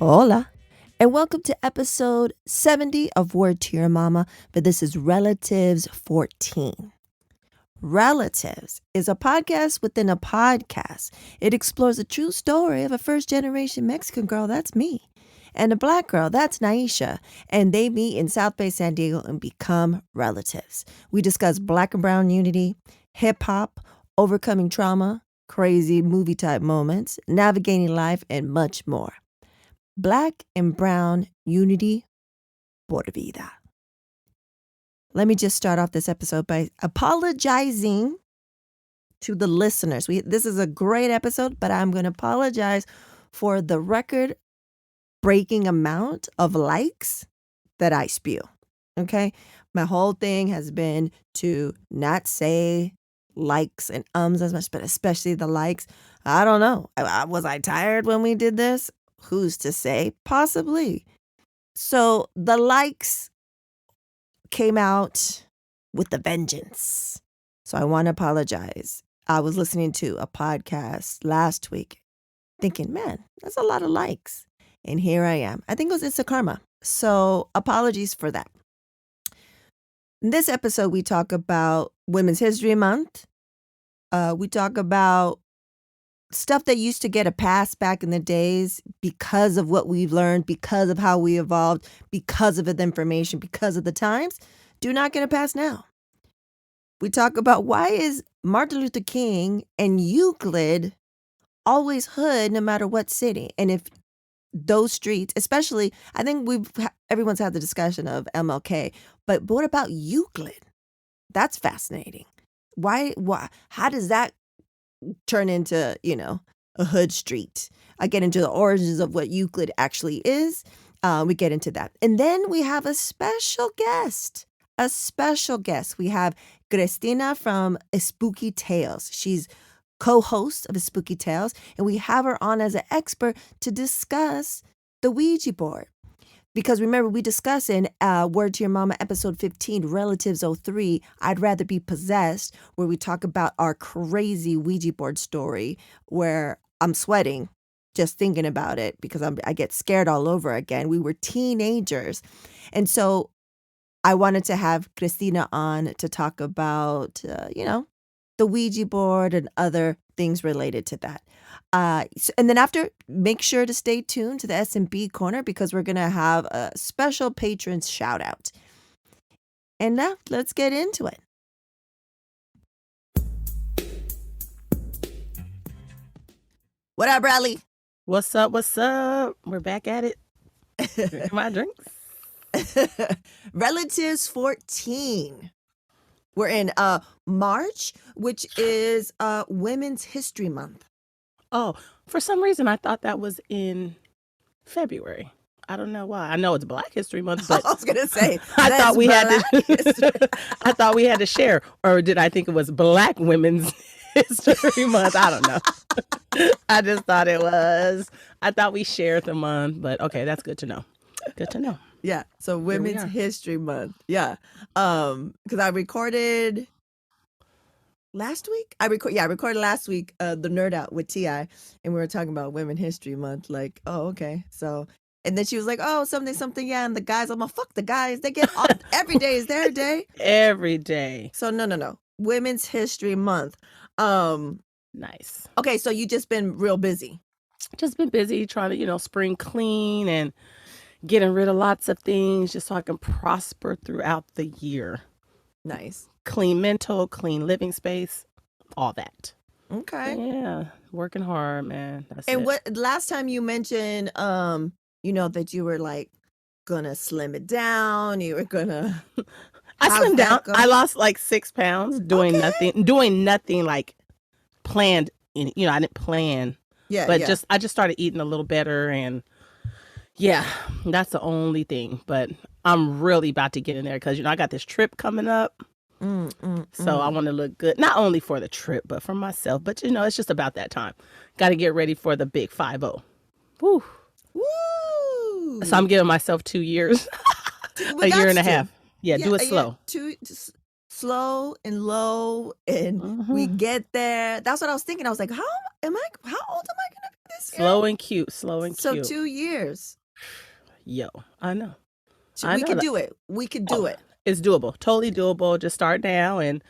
Hola, and welcome to episode 70 of Word to Your Mama, but this is Relatives 14. Relatives is a podcast within a podcast. It explores the true story of a first-generation Mexican girl, that's me, and a black girl, that's Nyysha, and they meet in South Bay, San Diego, and become relatives. We discuss black and brown unity, hip-hop, overcoming trauma, crazy movie-type moments, navigating life, and much more. Black and brown unity por vida. Let me just start off this episode by apologizing to the listeners. This is a great episode, but I'm going to apologize for the record-breaking amount of likes that I spew. Okay? My whole thing has been to not say likes and as much, but especially the likes. I don't know. Was I tired when we did this? Who's to say? Possibly. So the likes came out with a vengeance. So I want to apologize. I was listening to a podcast last week thinking, man, that's a lot of likes. And here I am. I think it's a karma. So apologies for that. In this episode, we talk about Women's History Month. We talk about stuff that used to get a pass back in the days because of what we've learned, because of how we evolved, because of the information, because of the times, do not get a pass now. We talk about why is Martin Luther King and Euclid always hood no matter what city. And if those streets, especially, I think everyone's had the discussion of MLK, but what about Euclid? That's fascinating. Why, how does that turn into, a hood street? I get into the origins of what Euclid actually is. We get into that. And then we have a special guest. We have Cristina from Espooky Tales. She's co-host of Espooky Tales, and we have her on as an expert to discuss the Ouija board. Because remember, we discussed in Word to Your Mama, episode 15, Relatives 03, I'd Rather Be Possessed, where we talk about our crazy Ouija board story, where I'm sweating just thinking about it because I get scared all over again. We were teenagers. And so I wanted to have Cristina on to talk about, the Ouija board and other things related to that. And then after, make sure to stay tuned to the S&B corner because we're going to have a special patrons shout out. And now let's get into it. What up, Bradley? What's up? We're back at it. Drinking my drinks. Relatives 14. We're in March, which is Women's History Month. Oh, for some reason I thought that was in February. I don't know why. I know it's Black History Month, but I was gonna say I thought we had to. I thought we had to share, or did I think it was Black Women's History Month? I don't know. I just thought it was. I thought we shared the month, but okay, that's good to know. Good to know. Yeah. So Women's History Month. Yeah. Because I recorded last week. I recorded last week the Nerd Out with T.I. and we were talking about Women's History Month. Like, oh, okay. So, and then she was like, oh, something. Yeah. And the guys, I'm like, fuck the guys. They get off every day is their day. Every day. So no. Women's History Month. Nice. Okay. So you just been real busy. Just been busy trying to, spring clean and getting rid of lots of things just so I can prosper throughout the year. Nice. Clean mental, clean living space, all that. Okay. Yeah. Working hard, man. That's and it. What last time you mentioned, that you were like gonna slim it down. You were gonna. I slimmed down. I lost like 6 pounds doing nothing like planned. I didn't plan. Yeah. But I just started eating a little better and. Yeah, that's the only thing. But I'm really about to get in there because, I got this trip coming up. So I want to look good, not only for the trip, but for myself. But, it's just about that time. Got to get ready for the big 5-0. Woo. Woo. So I'm giving myself 2 years, a year and a half. Yeah, do it slow. slow and low, and we get there. That's what I was thinking. I was like, how old am I gonna be this year? Slow and cute. So 2 years. Yo, I know. We could do it. We could do it. It's doable. Totally doable. Just start now and,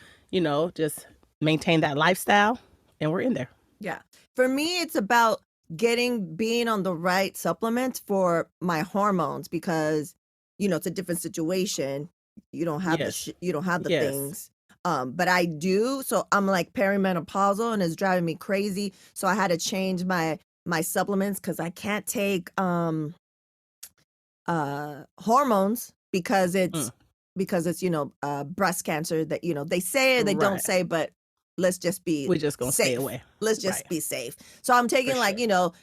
just maintain that lifestyle, and we're in there. Yeah. For me, it's about being on the right supplements for my hormones, because, it's a different situation. You don't have the things. But I do. So I'm like perimenopausal, and it's driving me crazy. So I had to change my supplements, because I can't take hormones, because it's breast cancer, that they say or they don't say, but let's just be we're just gonna safe. Stay away. Let's just be safe. So I'm taking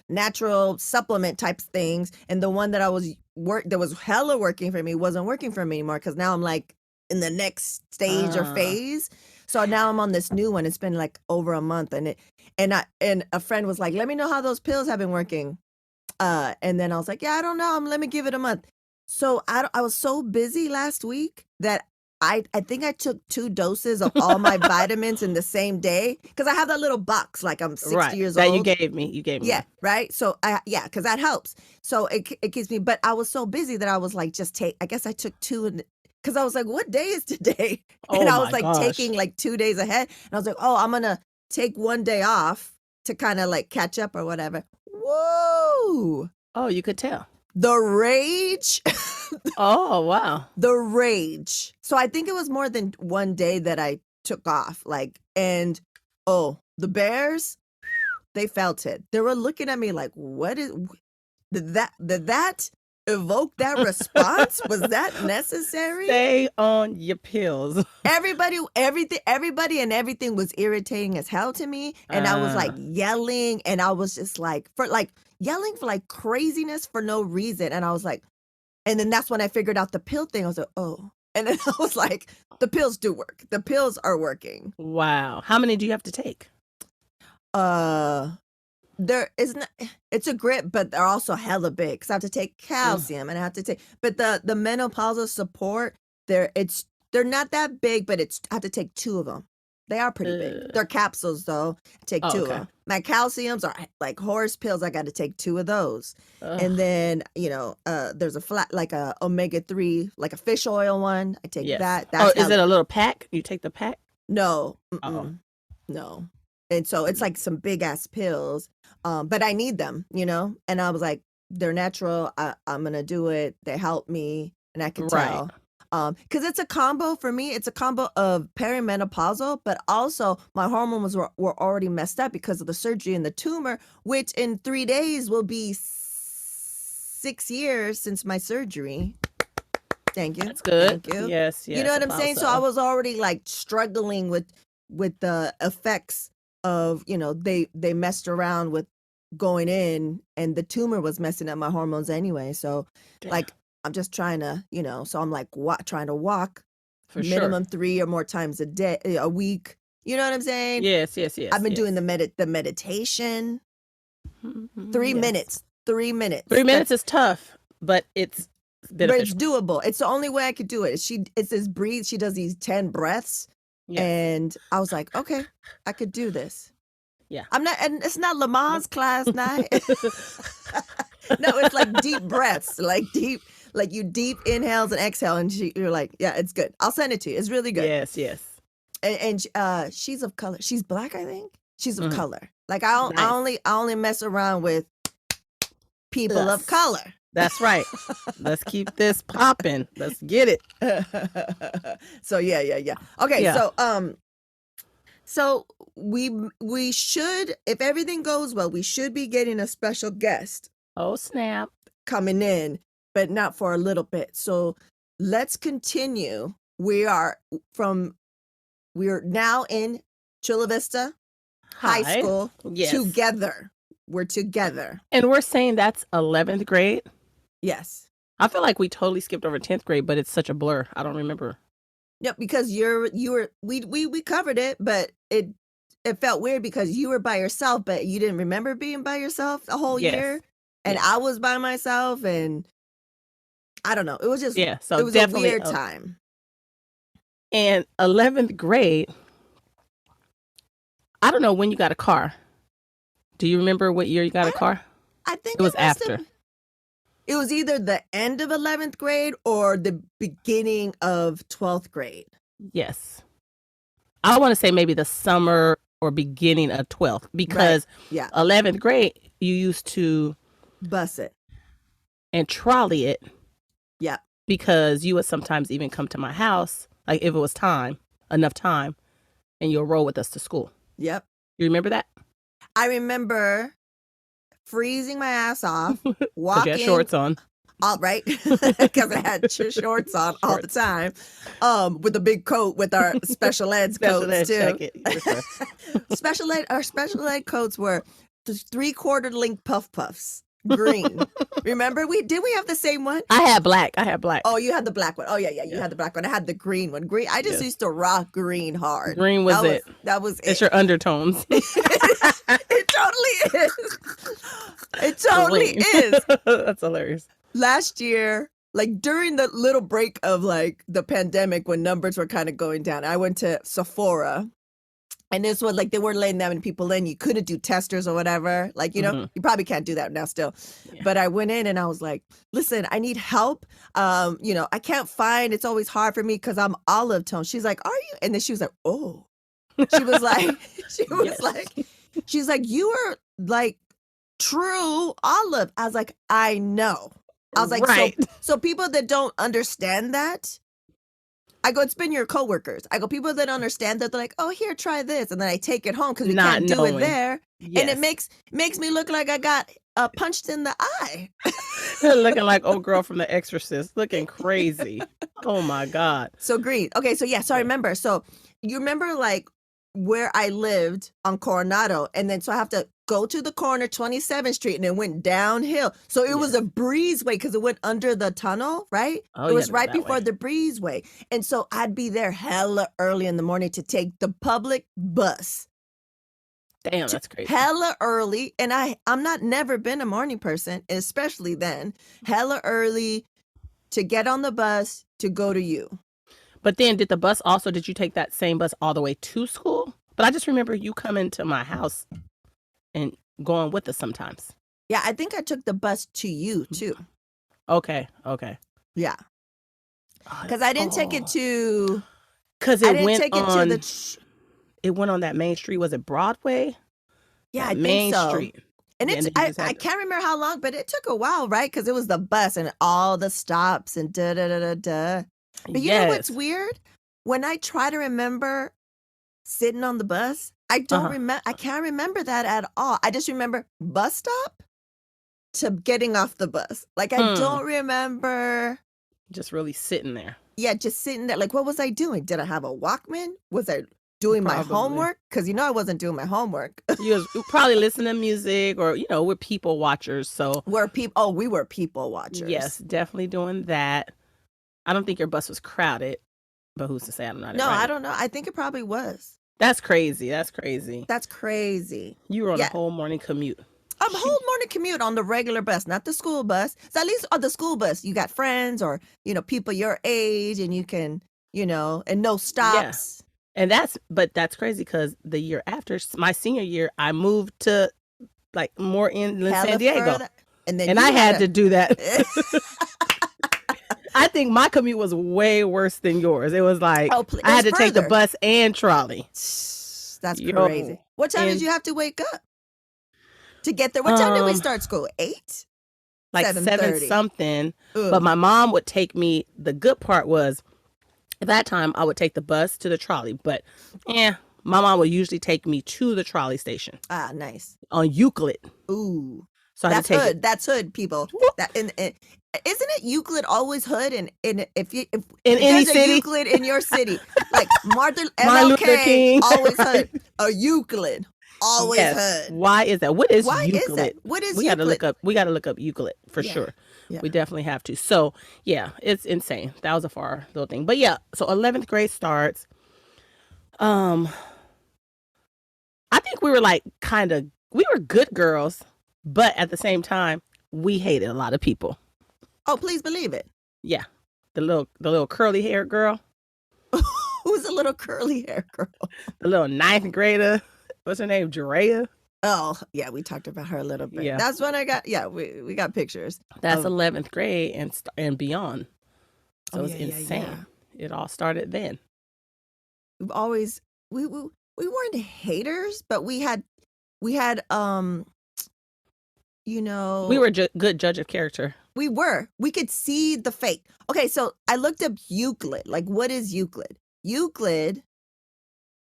natural supplement types things, and the one that that was hella working for me wasn't working for me anymore, because now I'm like in the next stage or phase. So now I'm on this new one. It's been like over a month, and a friend was like, let me know how those pills have been working. And then I was like, yeah, I don't know. Let me give it a month. So I was so busy last week that I think I took 2 doses of all my vitamins in the same day, because I have that little box, like I'm 60 years old. That you gave me. Yeah, right. So because that helps. So it keeps me. But I was so busy that I was like, I guess I took 2, because I was like, what day is today? And I was like taking like 2 days ahead, and I was like, oh, I'm gonna take 1 day off to kind of like catch up or whatever. Whoa! Oh, you could tell. The rage. Oh, wow. The rage. So I think it was more than 1 day that I took off. And the bears, they felt it. They were looking at me like, did that evoke that response? Was that necessary? Stay on your pills. Everybody and everything was irritating as hell to me. And I was like yelling, and I was just like, yelling for like craziness for no reason. And I was like, and then that's when I figured out the pill thing. I was like, oh. And then I was like, the pills do work. The pills are working. Wow. How many do you have to take? There isn't. It's a grip, but they're also hella big, because I have to take calcium, and I have to take. But the menopausal support, they're not that big, but I have to take 2 of them. They are pretty big. They're capsules, though. I take 2 of them. My calciums are like horse pills. I got to take 2 of those. And then, there's a flat, like a omega-3, like a fish oil one. I take that. Is it a little pack? You take the pack? No. No. And so it's like some big ass pills. But I need them, and I was like, they're natural. I'm going to do it. They help me, and I can tell. Because it's a combo for me. It's a combo of perimenopausal, but also my hormones were already messed up because of the surgery and the tumor, which in 3 days will be 6 years since my surgery. Thank you. That's good. Thank you. Yes. You know what I'm saying? So I was already like struggling with the effects of, they messed around with going in, and the tumor was messing up my hormones anyway. So like, I'm just trying to, so I'm like trying to walk for minimum 3 or more times a week. You know what I'm saying? Yes. I've been doing the meditation. 3 minutes. 3 minutes. 3 minutes is tough, but it's beneficial. But it's doable. It's the only way I could do it. It's this breathe. She does these 10 breaths. Yes. And I was like, okay, I could do this. Yeah. And it's not Lamaze class night. No, it's like deep breaths, like you deep inhales and exhale, and you're like, yeah, it's good. I'll send it to you. It's really good. Yes. And she's of color. She's Black, I think. She's of color. Like I only mess around with people of color. That's right. Let's keep this popping. Let's get it. So yeah. Okay, yeah. So we should, if everything goes well, we should be getting a special guest. Oh, snap. Coming in, but not for a little bit. So let's continue. We are now in Chula Vista High School together. We're together. And we're saying that's 11th grade? Yes. I feel like we totally skipped over 10th grade, but it's such a blur. I don't remember. No, because we covered it, but it felt weird because you were by yourself, but you didn't remember being by yourself the whole year. And I was by myself, and I don't know. It was just, so it was a weird time. And 11th grade, I don't know when you got a car. Do you remember what year you got a car? I think it was after. It was either the end of 11th grade or the beginning of 12th grade. Yes. I want to say maybe the summer or beginning of 12th, because 11th grade, you used to bus it and trolley it. Yeah. Because you would sometimes even come to my house, like if it was enough time, and you'll roll with us to school. Yep. You remember that? I remember freezing my ass off, walking. Because you had shorts on. All right, because I had shorts on all the time, with a big coat with our special ed coats too. Special ed coats were 3/4 length puffs, green. Remember, we have the same one. I had black. Oh, you had the black one. Oh yeah. You had the black one. I had the green one. Green. I just used to rock green hard. Green was it. That was it. It's your undertones. It totally is. It totally is. That's hilarious. Last year, like during the little break of like the pandemic when numbers were kind of going down, I went to Sephora, and this was like they weren't letting that many people in. You couldn't do testers or whatever. Like, you know, you probably can't do that now still. Yeah. But I went in and I was like, listen, I need help. You know, I can't find, it's always hard for me because I'm olive tone. She's like, are you? And then she was like, oh. She was like, she's like, you are like true olive. I was like, I know. I was like, so people that don't understand that, I go, it's been your coworkers. I go, people that don't understand that, they're like, oh, here, try this. And then I take it home because we can't do it there. Yes. And it makes me look like I got punched in the eye. Looking like old girl from The Exorcist, looking crazy. Oh my God. So green. Okay, so yeah, so I remember. So you remember like where I lived on Coronado, and then so I have to go to the corner, 27th Street, and it went downhill. So it was a breezeway because it went under the tunnel, right? Oh, it was right before the breezeway. And so I'd be there hella early in the morning to take the public bus. Damn, that's crazy. Hella early. And I'm not never been a morning person, especially then. Hella early to get on the bus to go to you. But then did you take that same bus all the way to school? But I just remember you coming to my house and going with us sometimes. Yeah, I think I took the bus to you too. Okay. Yeah. Because I didn't take it to... Because it went on that main street. Was it Broadway? Yeah, I think so. Street. And I can't remember how long, but it took a while, right? Because it was the bus and all the stops and da-da-da-da-da. But you know what's weird? When I try to remember sitting on the bus, I don't remember. I can't remember that at all. I just remember bus stop to getting off the bus. Like I don't remember. Just really sitting there. Yeah, just sitting there. Like, what was I doing? Did I have a Walkman? Was I doing my homework? Because I wasn't doing my homework. You was probably listening to music, or we're people watchers. So we were people watchers. Yes, definitely doing that. I don't think your bus was crowded, but who's to say? I'm not. No, I don't know. I think it probably was. That's crazy. That's crazy. You were on a whole morning commute. A whole morning commute on the regular bus, not the school bus. So at least on the school bus, you got friends or, people your age, and you can, and no stops. Yeah. And that's crazy because the year after, my senior year, I moved to like more in San Diego. Further. And I had to do that. I think my commute was way worse than yours. It was like I had to take the bus and trolley. That's crazy. What time did you have to wake up to get there? What time did we start school? 8? Like 7 something. Ugh. But my mom would take me. The good part was at that time I would take the bus to the trolley. But my mom would usually take me to the trolley station. Ah, nice. On Euclid. Ooh. So that's hood. That's hood, people. Isn't it Euclid always hood? And if in any city, Euclid in your city, like Martin Luther King, always hood. A Euclid, always hood. Why is that? What is Euclid? Euclid? We gotta look up Euclid for sure. Yeah. We definitely have to. So yeah, it's insane. That was a far little thing, but yeah. So 11th grade starts. I think we were we were good girls. But at the same time, we hated a lot of people. Oh, please believe it. Yeah. The little curly hair girl. Who's the little curly hair girl? The little ninth grader. What's her name? Drea? Oh, yeah, we talked about her a little bit. Yeah. That's when I got, we got pictures. That's 11th grade and beyond. So it's insane. Yeah. It all started then. We've always, we weren't haters, but we had, you know. We were good judge of character. We were. We could see the fake. Okay, so I looked up Euclid. Like, what is Euclid? Euclid,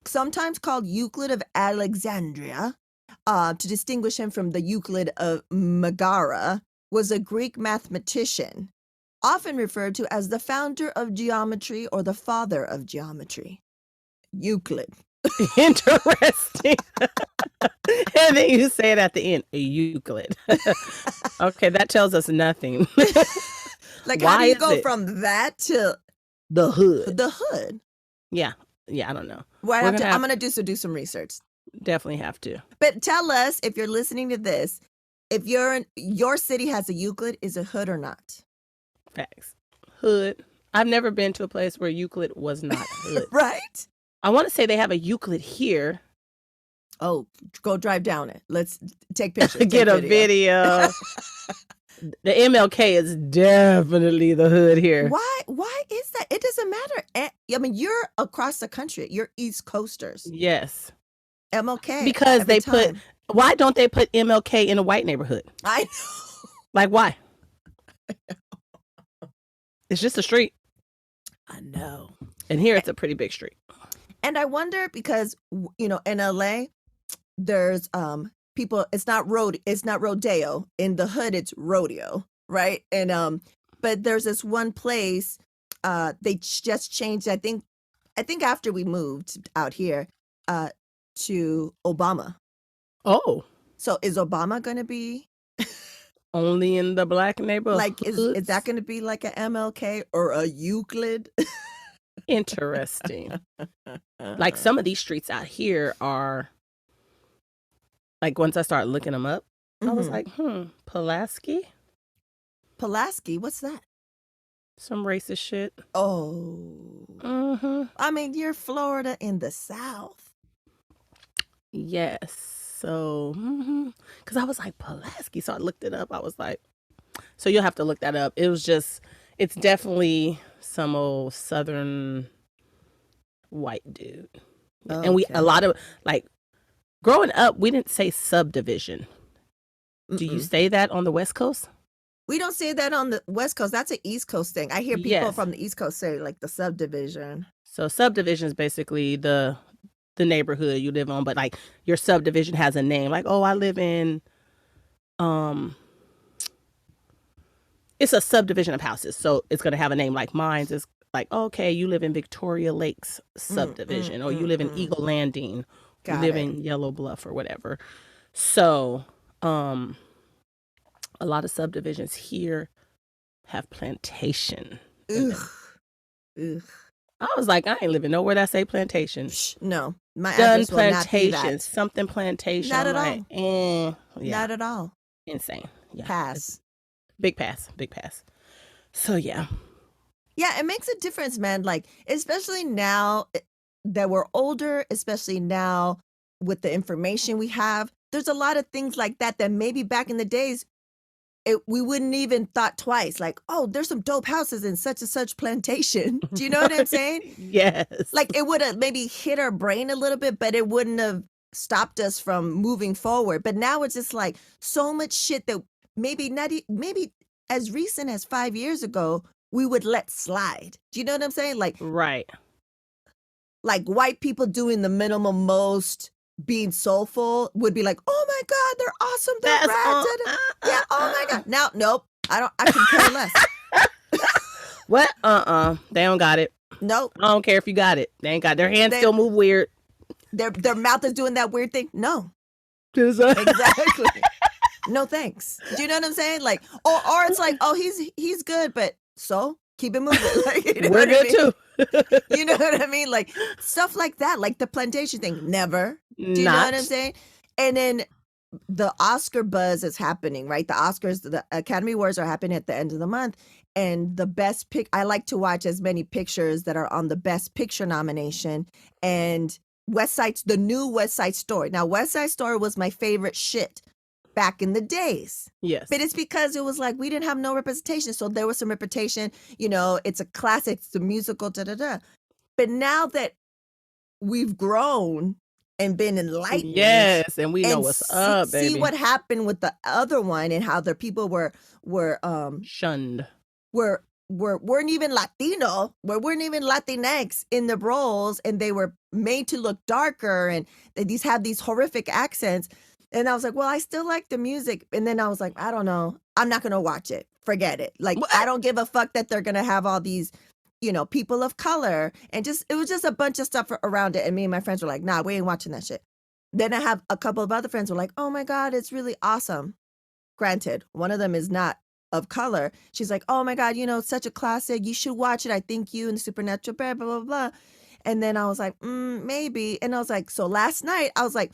sometimes called Euclid of Alexandria, to distinguish him from the Euclid of Megara, was a Greek mathematician, often referred to as the founder of geometry or the father of geometry. Euclid. Interesting. And then you say it at the end, Euclid. Okay, that tells us nothing. Like, Why how do you is go it? from that to The hood. the hood? Yeah, I don't know. Well, I'm gonna do some research. Definitely have to. But tell us, if you're listening to this, if your city has a Euclid, is a hood or not? Facts. Hood. I've never been to a place where Euclid was not hood. Right? I want to say they have a Euclid here. Oh, go drive down it. Let's take pictures. Get a video. The MLK is definitely the hood here. Why is that? It doesn't matter. I mean, you're across the country. You're East Coasters. Yes. MLK. Because every they time. why don't they put MLK in a white neighborhood? I know. Like, why? It's just a street. I know. And here it's a pretty big street. And I wonder because, you know, in LA, there's people, it's not rodeo. In the hood, it's rodeo, right? And but there's this one place, they just changed, I think after we moved out here, to Obama. Oh. So is Obama gonna be only in the black neighborhood? like is that gonna be like a MLK or a Euclid? Interesting. Like some of these streets out here are like, once I started looking them up, I was like, Pulaski? Pulaski, what's that? Some racist shit. Oh. I mean, you're Florida in the South. Yes. So, because I was like, Pulaski. So I looked it up. I was like, so you'll have to look that up. It's definitely some old Southern white dude. Okay. And a lot of, like, growing up, we didn't say subdivision. Do you say that on the West Coast? We don't say that on the West Coast. That's an East Coast thing. I hear people Yes. from the East Coast say like the subdivision. So subdivision is basically the neighborhood you live on, but like your subdivision has a name. Like, oh, I live in it's a subdivision of houses. So it's going to have a name. Like mine's is like, okay, you live in Victoria Lakes subdivision, or you live in Eagle Landing, you live in Yellow Bluff or whatever. So a lot of subdivisions here have plantation. Ugh. I was like, I ain't living nowhere that say plantation. No, my Done address will not be plantation, that. something plantation. Not at like, all. Yeah, Not at all. insane. Yeah, Pass. big pass. So yeah, Yeah, it makes a difference, man. Like, especially now that we're older, especially now with the information we have, there's a lot of things like that maybe back in the days, we wouldn't even thought twice. Like, oh, there's some dope houses in such and such plantation. Do you know what I'm saying? yes. Like, it would have maybe hit our brain a little bit, but it wouldn't have stopped us from moving forward. But now it's just like so much shit that maybe as recent as 5 years ago, we would let slide. Do you know what I'm saying? Like, right. Like white people doing the minimum most, being soulful would be like, oh my God, they're awesome. They're rad. Yeah, oh my God. Now, nope. I can care less. What? They don't got it. Nope. I don't care if you got it. They ain't got their hands still move weird. Their mouth is doing that weird thing. No. Exactly. No thanks. Do you know what I'm saying? Like, or it's like, oh, he's good, but so keep it moving. Like, you know We're good too. You know what I mean? Like stuff like that, like the plantation thing. Never. Do you know what I'm saying? And then, the Oscar buzz is happening, right? The Oscars, the Academy Awards are happening at the end of the month. And the best pick, I like to watch as many pictures that are on the best picture nomination. And the new West Side Story. Now, West Side Story was my favorite shit back in the days. Yes. But it's because it was like, we didn't have no representation. So there was some representation, you know, it's a classic, it's a musical, da-da-da. But now that we've grown and been enlightened. Yes, and we know what's up, baby. See what happened with the other one and how the people were shunned. weren't even Latino, weren't even Latinx in the roles, and they were made to look darker, and these have these horrific accents. And I was like, well, I still like the music. And then I was like, I don't know, I'm not gonna watch it. Forget it. Like, what? I don't give a fuck that they're gonna have all these, you know, people of color, and it was just a bunch of stuff around it. And me and my friends were like, nah, we ain't watching that shit. Then I have a couple of other friends who were like, oh my God, it's really awesome. Granted, one of them is not of color. She's like, oh my God, you know, it's such a classic. You should watch it. I think you and the Supernatural Bear, blah, blah, blah. And then I was like, maybe. And I was like, so last night I was like,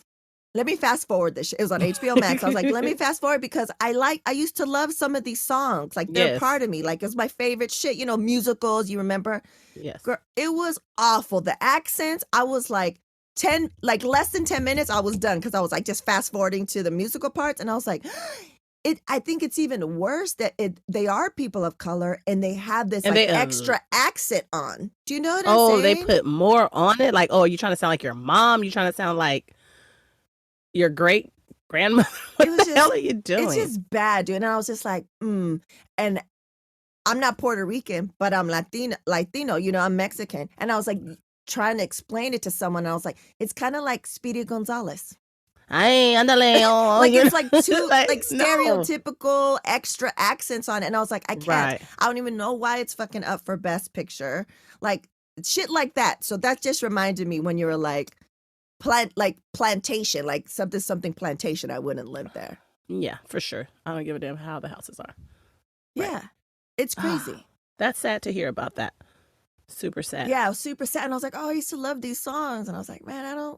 let me fast forward this shit. It was on HBO Max. I was like, let me fast forward because I used to love some of these songs. Like, they're part of me. Like, it's my favorite shit. You know, musicals, you remember? Yes. Girl, it was awful. The accents, I was like, less than 10 minutes, I was done because I was like just fast forwarding to the musical parts. And I was like, I think it's even worse that they are people of color and they have this like extra accent on. Do you know what I'm saying? Oh, they put more on it? Like, oh, you're trying to sound like your mom? You're trying to sound like your great grandmother? What the hell are you doing? It's just bad, dude. And I was just like, And I'm not Puerto Rican, but I'm Latino, you know, I'm Mexican. And I was like trying to explain it to someone. And I was like, it's kind of like Speedy Gonzalez. Ay, andale. Like, it's like two like, stereotypical extra accents on it. And I was like, I can't. Right. I don't even know why it's fucking up for Best Picture. Like, shit like that. So that just reminded me when you were like, plantation, like something plantation, I wouldn't live there. Yeah, for sure. I don't give a damn how the houses are. Yeah. Right. It's crazy. That's sad to hear about that. Super sad. Yeah, it was super sad. And I was like, oh, I used to love these songs. And I was like, man, I don't.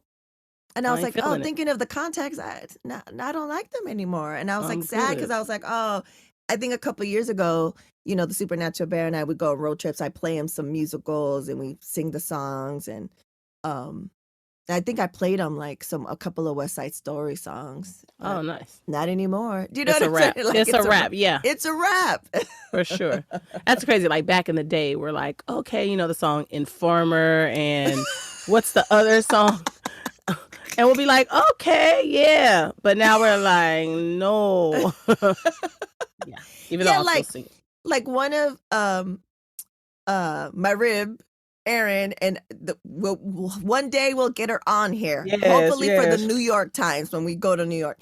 And I was like, oh, thinking of the context, I don't like them anymore. And I was like sad because I was like, oh, I think a couple of years ago, you know, the Supernatural Bear and I would go on road trips. I play him some musicals and we sing the songs. And I think I played him like a couple of West Side Story songs. Oh, nice. Not anymore. Do you know it's what a rap. Like, it's a rap. Yeah. It's a rap. For sure. That's crazy. Like back in the day, we're like, okay, you know, the song Informer and what's the other song? And we'll be like, okay, yeah. But now we're like, no. Yeah. Even though I'll still sing. Like one of my rib, Erin, and one day we'll get her on here. Yes, hopefully for the New York Times when we go to New York.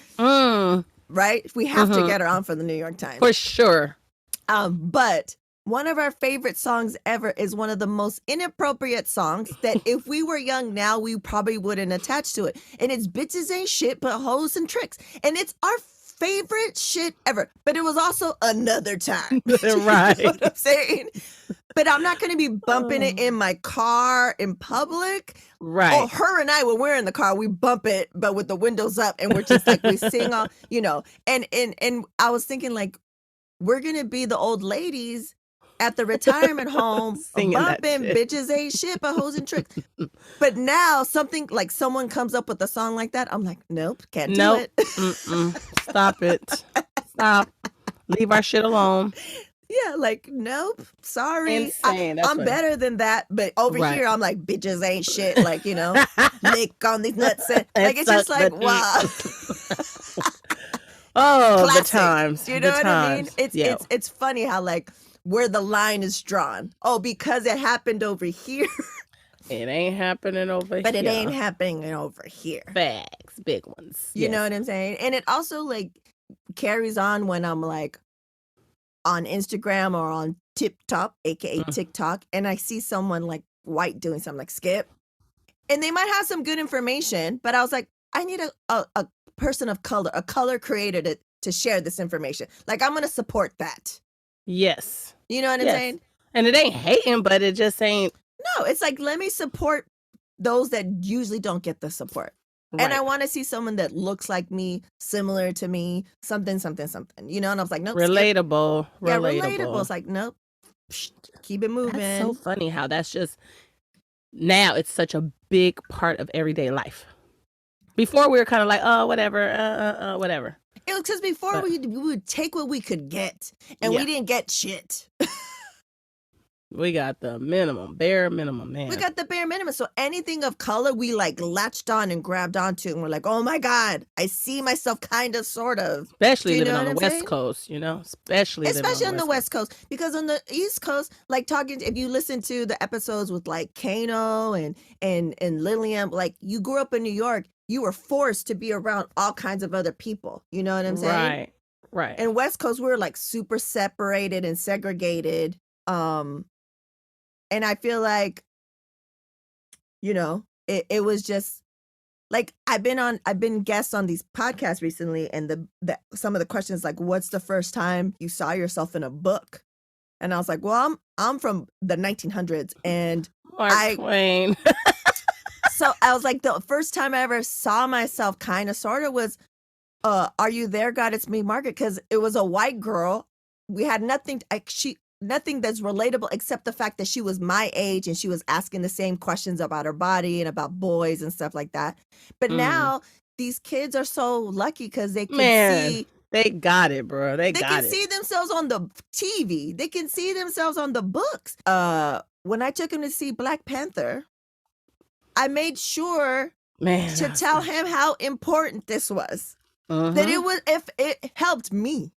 Right? We have to get her on for the New York Times. For sure. But one of our favorite songs ever is one of the most inappropriate songs that if we were young now, we probably wouldn't attach to it. And it's Bitches Ain't Shit But Hoes and Tricks. And it's our favorite shit ever. But it was also Another Time. Right. You know what I'm saying? But I'm not going to be bumping it in my car in public. Right. Oh, her and I, when we're in the car, we bump it, but with the windows up. And we're just like, we sing all, you know. And I was thinking like, we're going to be the old ladies at the retirement home bumping Bitches Ain't Shit But Hoes and Tricks. But now something like someone comes up with a song like that, I'm like, nope, can't do it. Stop it. Stop. Leave our shit alone. Yeah, like, nope, sorry. Insane. I'm better than that. But over here, I'm like, bitches ain't shit. Like, you know, lick on these nuts. Like, it's just like, wow. Oh, classic. The times. Do you know what I mean? It's funny how like where the line is drawn. Oh, because it happened over here. It ain't happening over here. But it ain't happening over here. Facts. Big ones. You know what I'm saying? And it also like carries on when I'm like on Instagram or on TikTok, aka TikTok, and I see someone like white doing something like Skip. And they might have some good information, but I was like, I need a person of color, a color creator to share this information. Like, I'm going to support that. Yes. You know what I'm saying? And it ain't hating, but it just ain't. No, it's like, let me support those that usually don't get the support. And Right. I want to see someone that looks like me, similar to me, something, something, something. You know, and I was like, nope, skip. Relatable. Yeah, relatable. Relatable. It's like, nope, keep it moving. That's so funny how that's just now it's such a big part of everyday life. Before we were kind of like, oh, whatever, whatever. It was because before But- we would take what we could get, and Yeah. we didn't get shit. We got the minimum, bare minimum, man. We got the bare minimum. So anything of color, we like latched on and grabbed onto, and we're like, oh my God, I see myself kind of, sort of. Especially Do you living know on what the I'm West saying? Coast, you know? Especially on the West Coast. Because on the East Coast, like talking, if you listen to the episodes with like Kano and Lillian, like you grew up in New York, you were forced to be around all kinds of other people. You know what I'm saying? Right, right. And West Coast, we were like super separated and segregated. And I feel like, you know, it was just like I've been guests on these podcasts recently, and the some of the questions like, what's the first time you saw yourself in a book? And I was like, well, I'm from the 1900s, and Mark Twain. so I was like, the first time I ever saw myself kind of sort of was Are You There, God? It's Me, Margaret, because it was a white girl. We had nothing nothing that's relatable except the fact that she was my age and she was asking the same questions about her body and about boys and stuff like that. But now these kids are so lucky because they can see. They got it, bro. They can see themselves on the TV. They can see themselves on the books. When I took him to see Black Panther, I made sure to tell him how important this was. That it was, if it helped me.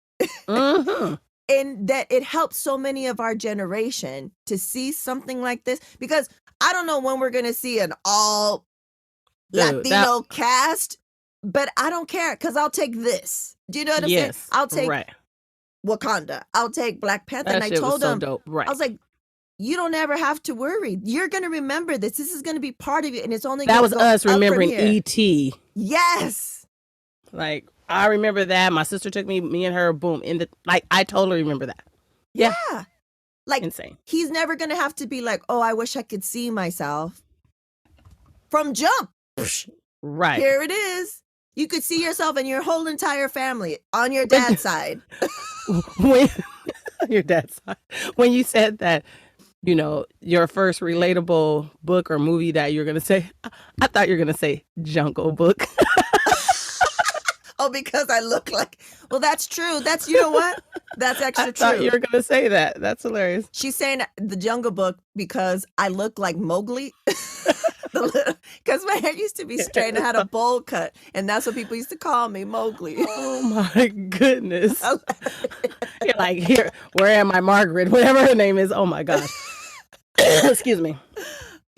And that it helped so many of our generation to see something like this, because I don't know when we're going to see an all Latino cast, but I don't care because I'll take this. Do you know what I'm saying? I'll take Wakanda. I'll take Black Panther. That and I told him, dope. Right. I was like, you don't ever have to worry. You're going to remember this. This is going to be part of it. And it's only that was us remembering E.T. Yes. Like, I remember that. My sister took me and her, boom, I totally remember that. Yeah. Like, insane. He's never going to have to be like, oh, I wish I could see myself. From jump. Right. Here it is. You could see yourself and your whole entire family on your dad's side. Your dad's side. When you said that, you know, your first relatable book or movie that you're going to say, I thought you were going to say Jungle Book. Oh, because I look like, well, that's true. That's, you know what? That's extra true. I thought you were going to say that. That's hilarious. She's saying the Jungle Book because I look like Mowgli. Because my hair used to be straight and I had a bowl cut. And that's what people used to call me, Mowgli. Oh, my goodness. You're like, here, where am I, Margaret? Whatever her name is. Oh, my gosh. Excuse me.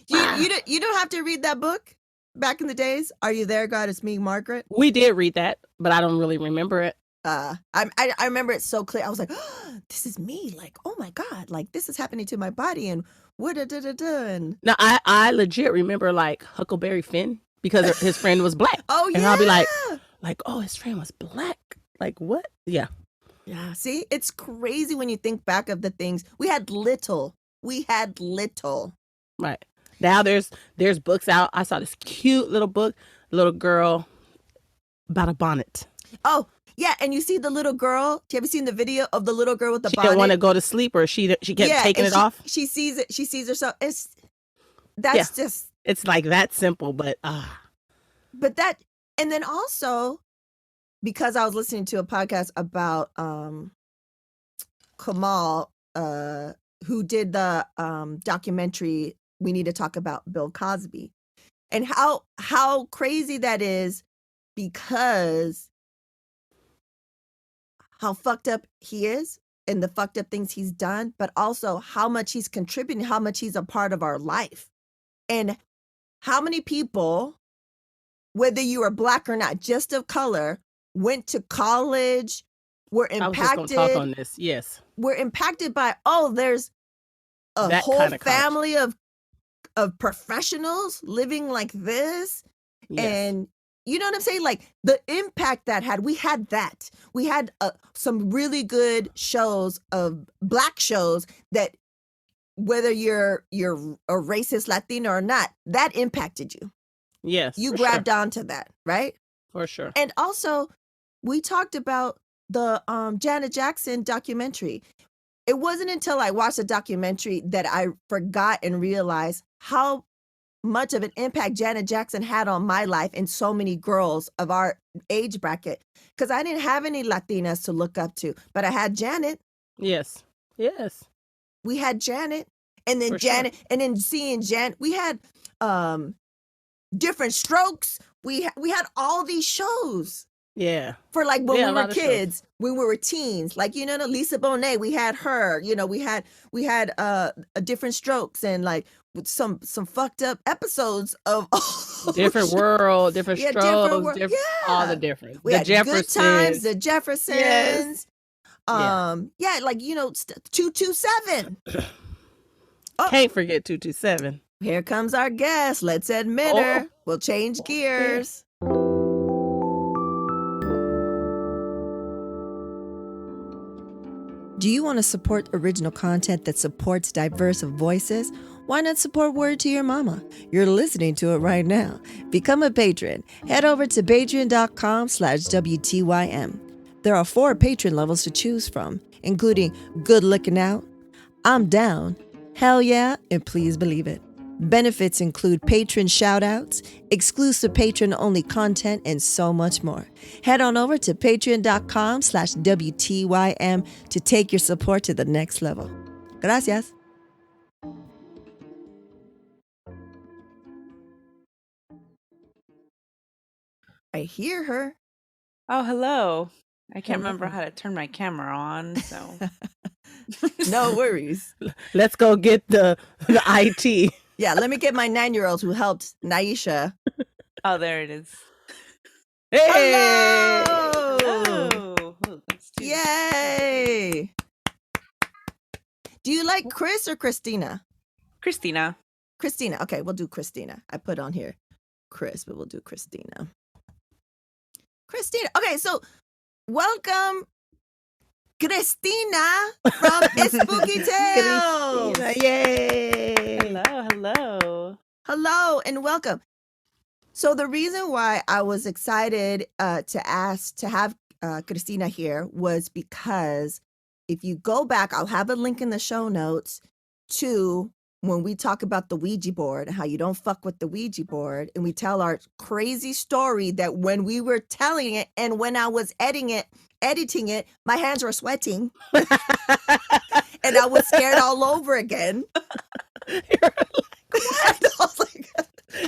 You don't have to read that book? Back in the days, Are You There, God? It's Me, Margaret. We did read that, but I don't really remember it. I remember it so clear. I was like, oh, this is me. Like, oh my God, like this is happening to my body, and what and now I legit remember like Huckleberry Finn because his friend was black. Oh yeah, and I'll be like, oh, his friend was black. Like what? Yeah. Yeah. See, it's crazy when you think back of the things we had. Little. Right. Now there's books out. I saw this cute little book, little girl about a bonnet. Oh, yeah, and you see the little girl. Have you seen the video of the little girl with the bonnet? She didn't want to go to sleep, or she kept taking it off. She sees it. She sees herself. Just. It's like that simple, but But that, and then also, because I was listening to a podcast about Kamal, who did the documentary. We Need to Talk About Bill Cosby, and how crazy that is, because how fucked up he is and the fucked up things he's done, but also how much he's contributing, how much he's a part of our life, and how many people, whether you are black or not, just of color, went to college, were impacted. I was just gonna talk on this. Yes, we're impacted by. There's a that whole kind of family of professionals living like this. Yes. And you know what I'm saying? Like the impact that had, we had some really good shows of black shows that, whether you're a racist Latino or not, that impacted you. Yes. You for grabbed sure. onto that, right? For sure. And also, we talked about the Janet Jackson documentary. It wasn't until I watched the documentary that I forgot and realized how much of an impact Janet Jackson had on my life and so many girls of our age bracket. Because I didn't have any Latinas to look up to, but I had Janet. Yes. Yes. We had Janet. And then For sure. Janet, and then seeing Janet, we had Different Strokes. We had all these shows. Yeah. For like when Yeah, a we were lot of shows. kids, when we were teens, like, you know, Lisa Bonet, we had her, you know, we had a Different Strokes and like with some fucked up episodes of Different world, different yeah, strokes, different world. all the Yeah. different. We The had Good Times, Jeffersons. the Jeffersons. Yes. Yeah, like, you know, 227. Oh, Can't forget 227. here comes our guest. Let's admit her. We'll change gears. Do you want to support original content that supports diverse voices? Why not support Word to Your Mama? You're listening to it right now. Become a patron. Head over to patreon.com/WTYM. There are 4 patron levels to choose from, including Good Looking Out, I'm Down, Hell Yeah, and Please Believe It. Benefits include patron shoutouts, exclusive patron-only content, and so much more. Head on over to patreon.com/WTYM to take your support to the next level. Gracias. I hear her. Oh, hello. I can't Hello. remember how to turn my camera on, so. No worries. Let's go get the IT. Yeah, let me get my 9-year-old who helped Nyysha. Oh, there it is. Hey! Hello. Ooh, that's two. Yay! Do you like Chris or Cristina? Cristina. Cristina. Okay, we'll do Cristina. I put on here Chris, but we'll do Cristina. Cristina. Okay, so welcome, Cristina from Espooky Tales. Cristina, yay! Hello. Hello and welcome. So the reason why I was excited to have Cristina here was because if you go back, I'll have a link in the show notes to when we talk about the Ouija board, how you don't fuck with the Ouija board, and we tell our crazy story that when we were telling it and when I was editing it, my hands were sweating and I was scared all over again. You're like, I was like,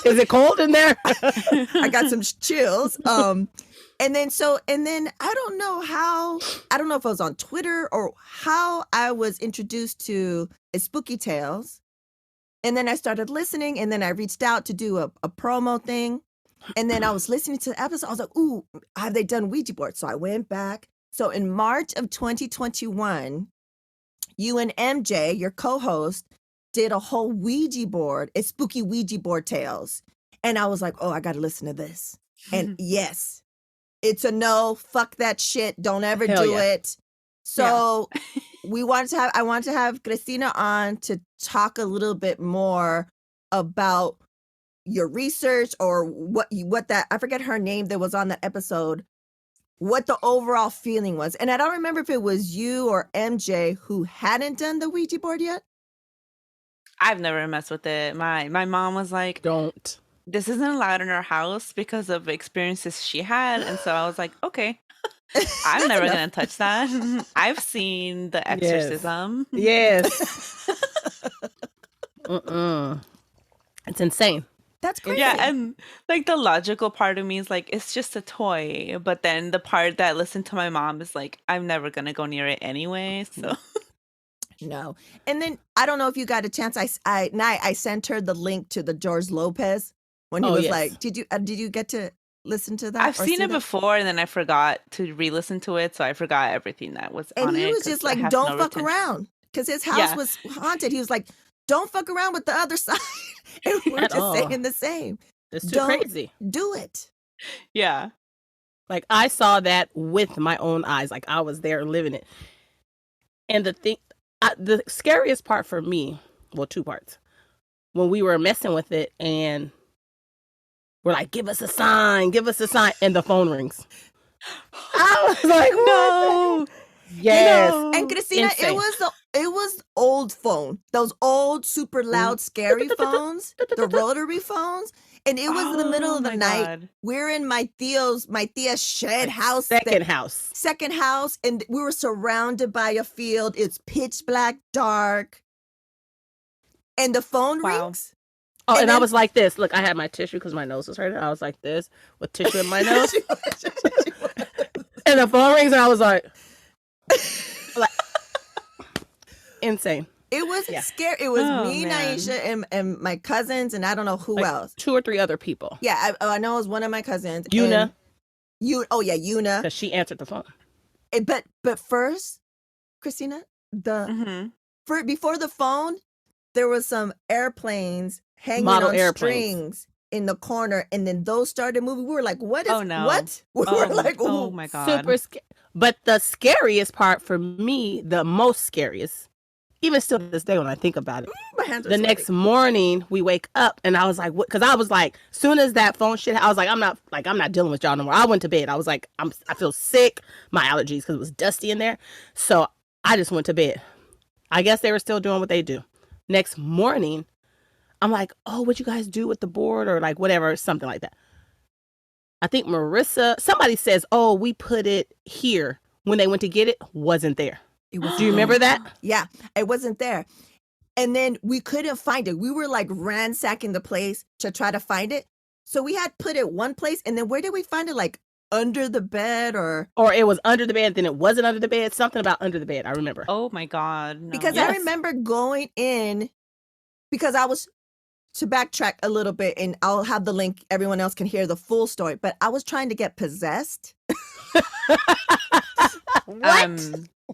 is it cold in there? I got some chills. And then I don't know if it was on Twitter or how I was introduced to Espooky Tales. And then I started listening, and then I reached out to do a promo thing. And then I was listening to the episode. I was like, ooh, have they done Ouija boards? So I went back. So in March of 2021, you and MJ, your co-host, did a whole Ouija board, a spooky Ouija board tales. And I was like, oh, I got to listen to this. And yes, it's a no, fuck that shit. Don't ever Hell do yeah. it. So I wanted to have Cristina on to talk a little bit more about your research or what that, I forget her name that was on that episode, what the overall feeling was. And I don't remember if it was you or MJ who hadn't done the Ouija board yet. I've never messed with it. My mom was like, Don't. This isn't allowed in our house because of experiences she had. And so I was like, okay, I'm never going to touch that. I've seen The Exorcism. Yes. It's insane. That's crazy. Yeah, and like the logical part of me is like, it's just a toy. But then the part that listened to my mom is like, I'm never going to go near it anyway. So no. And then I don't know if you got a chance. I sent her the link to the George Lopez when he was like, did you get to listen to that? I've seen it before, and then I forgot to re-listen to it, so I forgot everything that was on it. And he was just like, don't fuck around, because his house was haunted. He was like, don't fuck around with the other side. And we're just saying the same. It's too crazy. Do it. Yeah. Like, I saw that with my own eyes. Like, I was there living it. And the scariest part for me, well, 2 parts. When we were messing with it and were like, give us a sign, and the phone rings. I was like, No. what? Yes. No. And Cristina, Insane. it was old phone. Those old, super loud, scary phones, the rotary phones. And it was in the middle of the night. God. We're in my tia's shed house. Second house. Second house. And we were surrounded by a field. It's pitch black, dark. And the phone rings. Oh, and then, I was like this. Look, I had my tissue because my nose was hurting. I was like this with tissue in my nose. And the phone rings, and I was like insane. It was scary. It was me, man. Nyysha, and my cousins, and I don't know who else. 2 or 3 other people. Yeah, I know it was one of my cousins. Una. Una. Because she answered the phone. But first, Cristina, before the phone, there was some airplanes hanging on strings in the corner, and then those started moving. We were like, "What is? What?" We were like, "Oh my god!" Super scary. But the scariest part for me, the most scariest, even still to this day when I think about it, the next morning we wake up and I was like, "What?" Because I was like, soon as that phone shit, I was like, I'm not dealing with y'all no more. I went to bed. I was like, I feel sick, my allergies because it was dusty in there, so I just went to bed. I guess they were still doing what they do. Next morning, I'm like, oh, what'd you guys do with the board or like whatever, something like that. I think somebody says, oh, we put it here. When they went to get it, wasn't there. Do you remember that? Yeah, it wasn't there. And then we couldn't find it. We were like ransacking the place to try to find it. So we had put it one place, and then where did we find it? Like under the bed or it was under the bed, then it wasn't under the bed. Something about under the bed, I remember. Oh my god. No. Because I remember going in, because I was, to backtrack a little bit, and I'll have the link, everyone else can hear the full story, but I was trying to get possessed. What?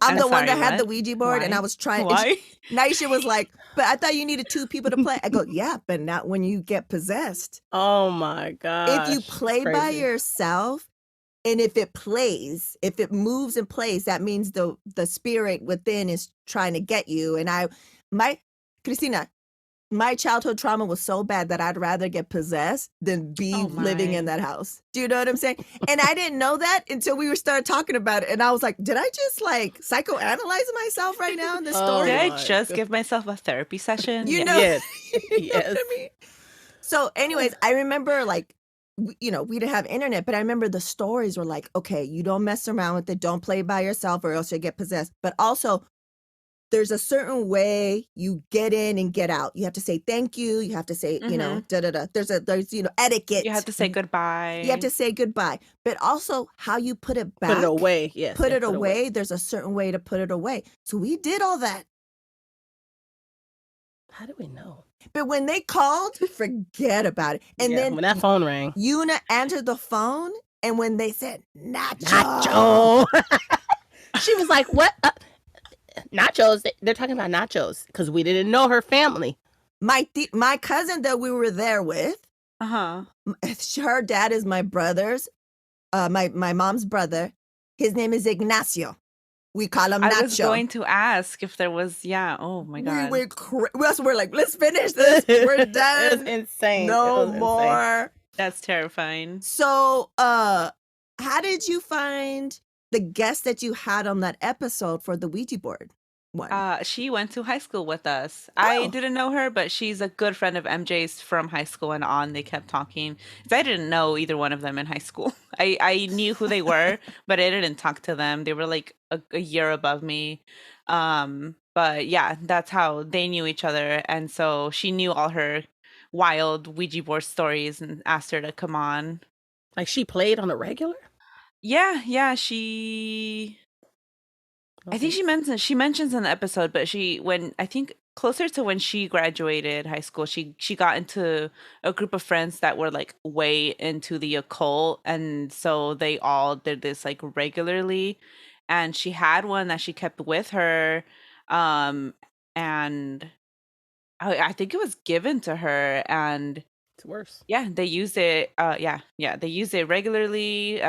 I'm the one that had the Ouija board. Why? And I was trying. Why? Nyysha was like, but I thought you needed 2 people to play. I go, yeah, but not when you get possessed. Oh my god! If you play by yourself, and if it moves and plays, that means the spirit within is trying to get you. And Cristina, my childhood trauma was so bad that I'd rather get possessed than be living in that house. Do you know what I'm saying? And I didn't know that until we started talking about it. And I was like, did I just like psychoanalyze myself right now in this story? Did I just give myself a therapy session? You know? Yes. You know what I mean? So anyways, I remember like, we didn't have internet, but I remember the stories were like, okay, you don't mess around with it. Don't play by yourself or else you'll get possessed. But also, there's a certain way you get in and get out. You have to say thank you. You have to say, da-da-da. There's etiquette. You have to say goodbye. You have to say goodbye. But also how you put it back. Put it away, yes. Put it away. There's a certain way to put it away. So we did all that. How do we know? But when they called, forget about it. And then when that phone rang, Una answered the phone. And when they said, Nacho. She was like, what? Nachos, they're talking about nachos because we didn't know her family. My cousin that we were there with, her dad is my brother's, my mom's brother. His name is Ignacio. We call him Nacho. I was going to ask if there was, oh my god. We're like, let's finish this. We're done. It was insane. No more. That's terrifying. So, how did you find the guest that you had on that episode for the Ouija board one? She went to high school with us. I didn't know her, but she's a good friend of MJ's from high school and on. They kept talking. I didn't know either one of them in high school. I knew who they were, but I didn't talk to them. They were like a year above me. But yeah, that's how they knew each other. And so she knew all her wild Ouija board stories and asked her to come on. Like she played on a regular? Yeah, she. I think she mentions in the episode, but I think closer to when she graduated high school, she got into a group of friends that were like way into the occult, and so they all did this like regularly, and she had one that she kept with her, and I think it was given to her, and it's worse. Yeah, they use it. They use it regularly.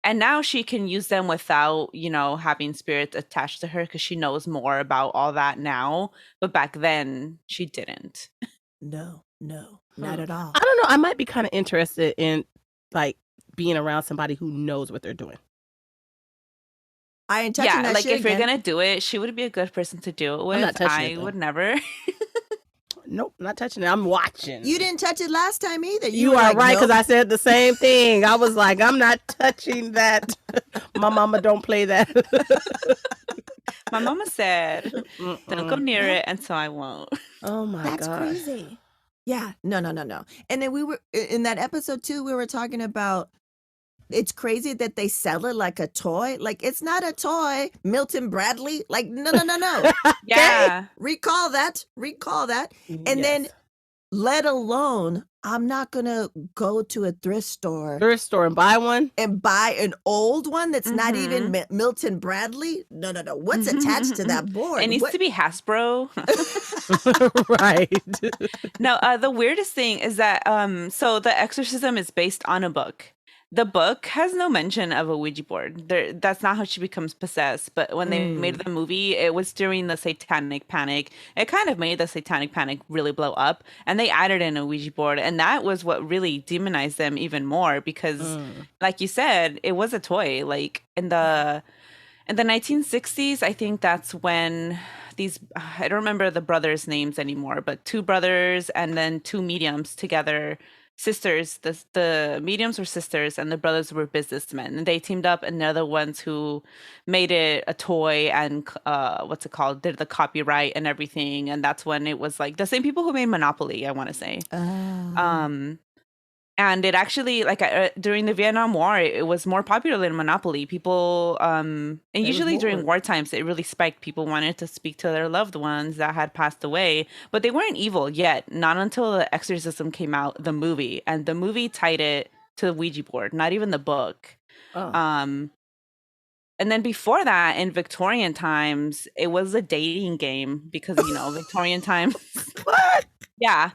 And now she can use them without, having spirits attached to her because she knows more about all that now. But back then, she didn't. No. No, not at all. I don't know. I might be kind of interested in like being around somebody who knows what they're doing. I ain't touching that like shit if you're again. gonna do it, she would be a good person to do it with. not touching it, I though. would never. Nope, not touching it. I'm watching. You didn't touch it last time either. You were are like, right, because nope. I said the same thing. I was like, I'm not touching that. My mama don't play that. My mama said, "Don't go near it," and so I won't. Oh my god, That's crazy. Yeah, no. And then we were in that episode too. We were talking about it's crazy that they sell it like a toy. Like it's not a toy, Milton Bradley. Like no. Yeah. Okay? Recall that. And then, let alone, I'm not gonna go to a thrift store and buy one and buy an old one that's not even Milton Bradley. No. What's attached to that board? It needs to be Hasbro. right. Now, the weirdest thing is that so the exorcism is based on a book. The book has no mention of a Ouija board. That's not how she becomes possessed. But when they made the movie, it was during the Satanic Panic. It kind of made the Satanic Panic really blow up. And they added in a Ouija board. And that was what really demonized them even more. Because, like you said, it was a toy. Like in the 1960s, I think that's when these, I don't remember the brothers' names anymore, but two brothers and then two mediums together, sisters. The mediums were sisters and the brothers were businessmen. And they teamed up, and they're the ones who made it a toy and what's it called? Did the copyright and everything. And that's when it was like the same people who made Monopoly, I want to say. And it actually, like during the Vietnam War, it was more popular than Monopoly. People, and usually during war times, it really spiked. People wanted to speak to their loved ones that had passed away, but they weren't evil yet. Not until The Exorcism came out, the movie, and the movie tied it to the Ouija board, not even the book. And then before that, in Victorian times, it was a dating game because, Victorian times. What? Yeah.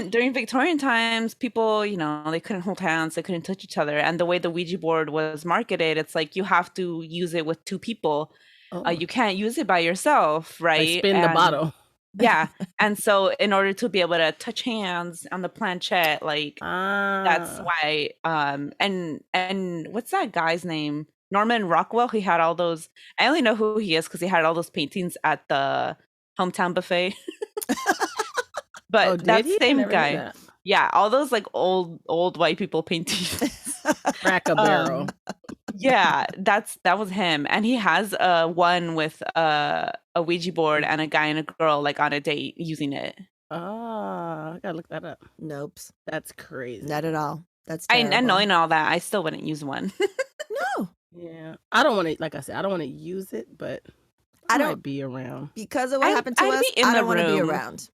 During Victorian times, people, they couldn't hold hands, they couldn't touch each other. And the way the Ouija board was marketed, it's like you have to use it with two people. You can't use it by yourself, right? Spin the bottle. Yeah. And so in order to be able to touch hands on the planchette, that's why and what's that guy's name? Norman Rockwell. He had all those. I only know who he is because he had all those paintings at the hometown buffet. But that same guy. That. Yeah, all those like old white people paintings. Crack a barrel. Yeah, that was him. And he has one with a Ouija board and a guy and a girl like on a date using it. Oh, I gotta look that up. Nope. That's crazy. Not at all. That's terrible. And knowing all that, I still wouldn't use one. No. Yeah. I don't want to, like I said, I don't want to use it, but I might be around. Because of what happened to us, I don't want to be around.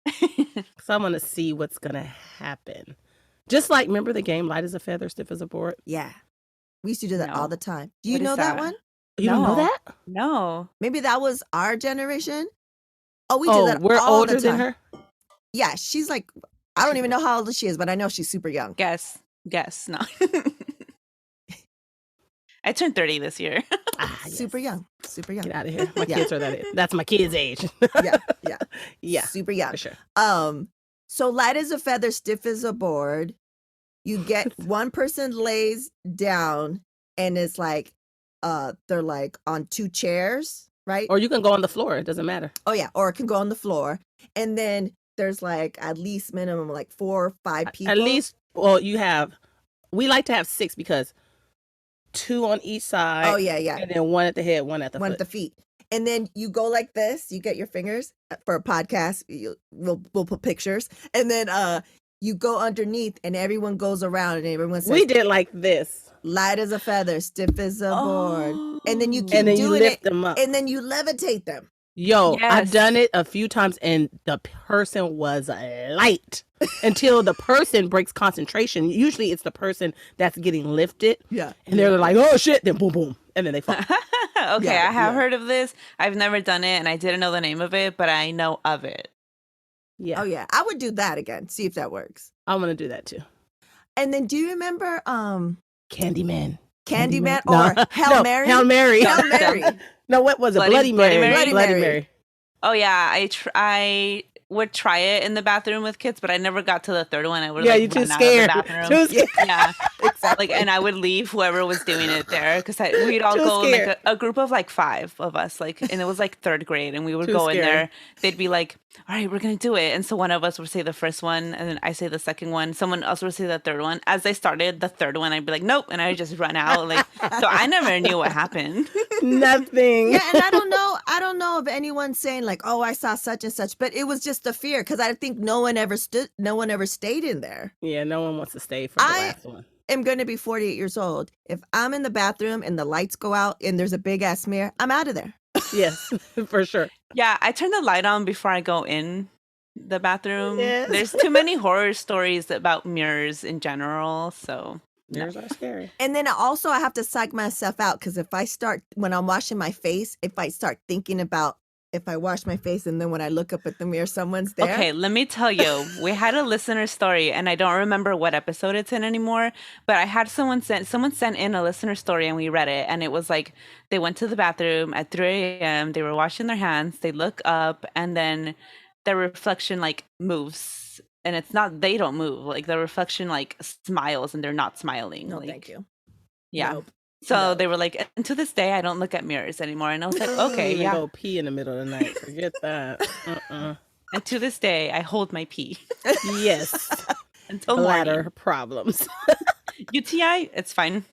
Because I want to see what's going to happen. Just like, remember the game Light as a Feather, Stiff as a Board? Yeah. We used to do that all the time. Do you know that one? You don't know that? No. Maybe that was our generation. Oh, we did that we're all older the time. than her? Yeah, she's like, I don't even know how old she is, but I know she's super young. Guess. No. I turned 30 this year. Yes. Super young. Get out of here. My kids are that age. That's my kids' age. Yeah. Super young. For sure. So light as a feather, stiff as a board. You get one person lays down and it's like they're like on two chairs, right? Or you can go on the floor. It doesn't matter. Oh yeah, or it can go on the floor. And then there's like at least minimum like 4 or 5 people. At least, we like to have 6 because 2 on each side. Oh yeah. And then 1 at the head, 1 at the foot. 1 at the feet. And then you go like this. You get your fingers for a podcast. We'll put pictures. And then you go underneath, and everyone goes around, and everyone says, "We did like this." Light as a feather, stiff as a board. And then you keep doing you lift them up. And then you levitate them. Yo, yes. I've done it a few times, and the person was light until the person breaks concentration. Usually, it's the person that's getting lifted. Yeah, and they're like, "Oh shit!" Then boom, boom, and then they fall. Okay, I have heard of this. I've never done it, and I didn't know the name of it, but I know of it. Yeah. Oh yeah, I would do that again. See if that works. I want to do that too. And then, do you remember Candyman or Hail Mary? Hail Mary. Hail Mary. No, what was it? Bloody Mary. Bloody Mary. Oh yeah, I would try it in the bathroom with kids, but I never got to the third one. I would Yeah, like you too run out of the scared. bathroom. Too scared. Yeah, Exactly. like, and I would leave whoever was doing it there because we'd all Too go like scared. a group of like 5 of us, like, and it was like third grade, and we would Too go in scary. there. They'd be like, "All right, we're gonna do it," and so one of us would say the first one, and then I say the second one. Someone else would say the third one. As they started the third one, I'd be like, "Nope," and I would just run out. Like, so I never knew what happened. Nothing. Yeah, and I don't know of anyone saying like, "Oh, I saw such and such," but it was just the fear because I think no one ever stayed in there. Yeah, no one wants to stay for the last one. I'm going to be 48 years old. If I'm in the bathroom and the lights go out and there's a big ass mirror, I'm out of there. Yes, for sure. Yeah, I turn the light on before I go in the bathroom. Yes. There's too many horror stories about mirrors in general, so Mirrors are scary. And then also I have to psych myself out because when I'm washing my face, if I start thinking about if I wash my face and then when I look up at the mirror, someone's there. Okay, let me tell you, we had a listener story, and I don't remember what episode it's in anymore, but I had someone sent in a listener story, and we read it, and it was like they went to the bathroom at 3 a.m., they were washing their hands, they look up, and then their reflection like moves, and it's not, they don't move, like the reflection like smiles, and they're not smiling. No, like, thank you. Yeah. Nope. So No. they were like, and to this day, I don't look at mirrors anymore. And I was like, I okay, even yeah. go pee in the middle of the night. Forget that. And to this day, I hold my pee Yes. until Bladder morning. problems. UTI, it's fine.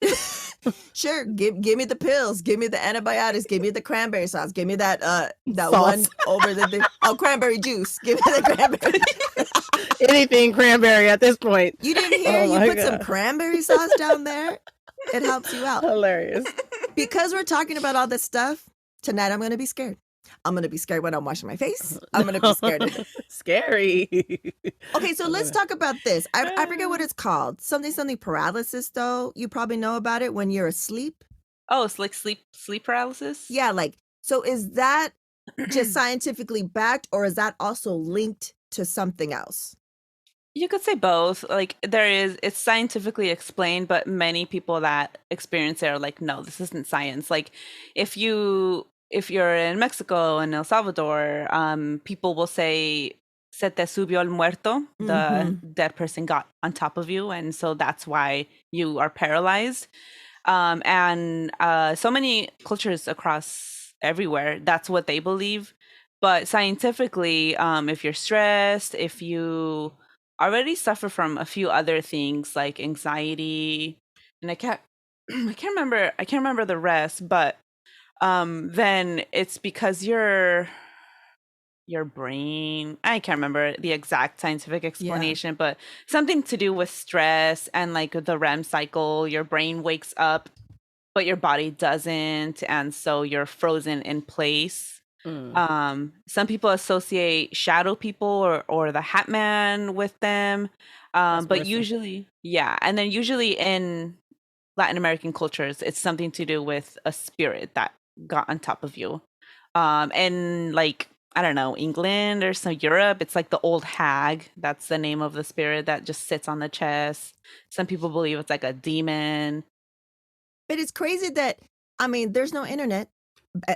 Sure, give me the pills, give me the antibiotics, give me the cranberry sauce, give me that Sauce. one over the thing. Oh, cranberry juice. Give me the cranberry. Anything cranberry at this point. You didn't hear? Oh You my put some God. cranberry sauce down there. It helps you out. Hilarious. Because we're talking about all this stuff, tonight I'm going to be scared. I'm going to be scared when I'm washing my face. I'm going to be scared. Scary. Okay, so let's talk about this. I forget what it's called. Something paralysis, though. You probably know about it when you're asleep. Oh, it's like sleep paralysis? Yeah, so is that just scientifically backed or is that also linked to something else? You could say both. Like it's scientifically explained, but many people that experience it are like, no, this isn't science. Like if you're in Mexico and El Salvador, people will say, se te subió el muerto, the dead person got on top of you, and so that's why you are paralyzed. And so many cultures across everywhere, that's what they believe. But scientifically, if you're stressed, if you already suffer from a few other things like anxiety, and I can't remember the rest, but then it's because your brain, I can't remember the exact scientific explanation, but something to do with stress and like the REM cycle, your brain wakes up but your body doesn't, and so you're frozen in place. Some people associate shadow people or the Hat Man with them, but usually, and then usually in Latin American cultures, it's something to do with a spirit that got on top of you. And like, I don't know, England or some Europe, it's like the old hag. That's the name of the spirit that just sits on the chest. Some people believe it's like a demon. But it's crazy that, I mean, there's no internet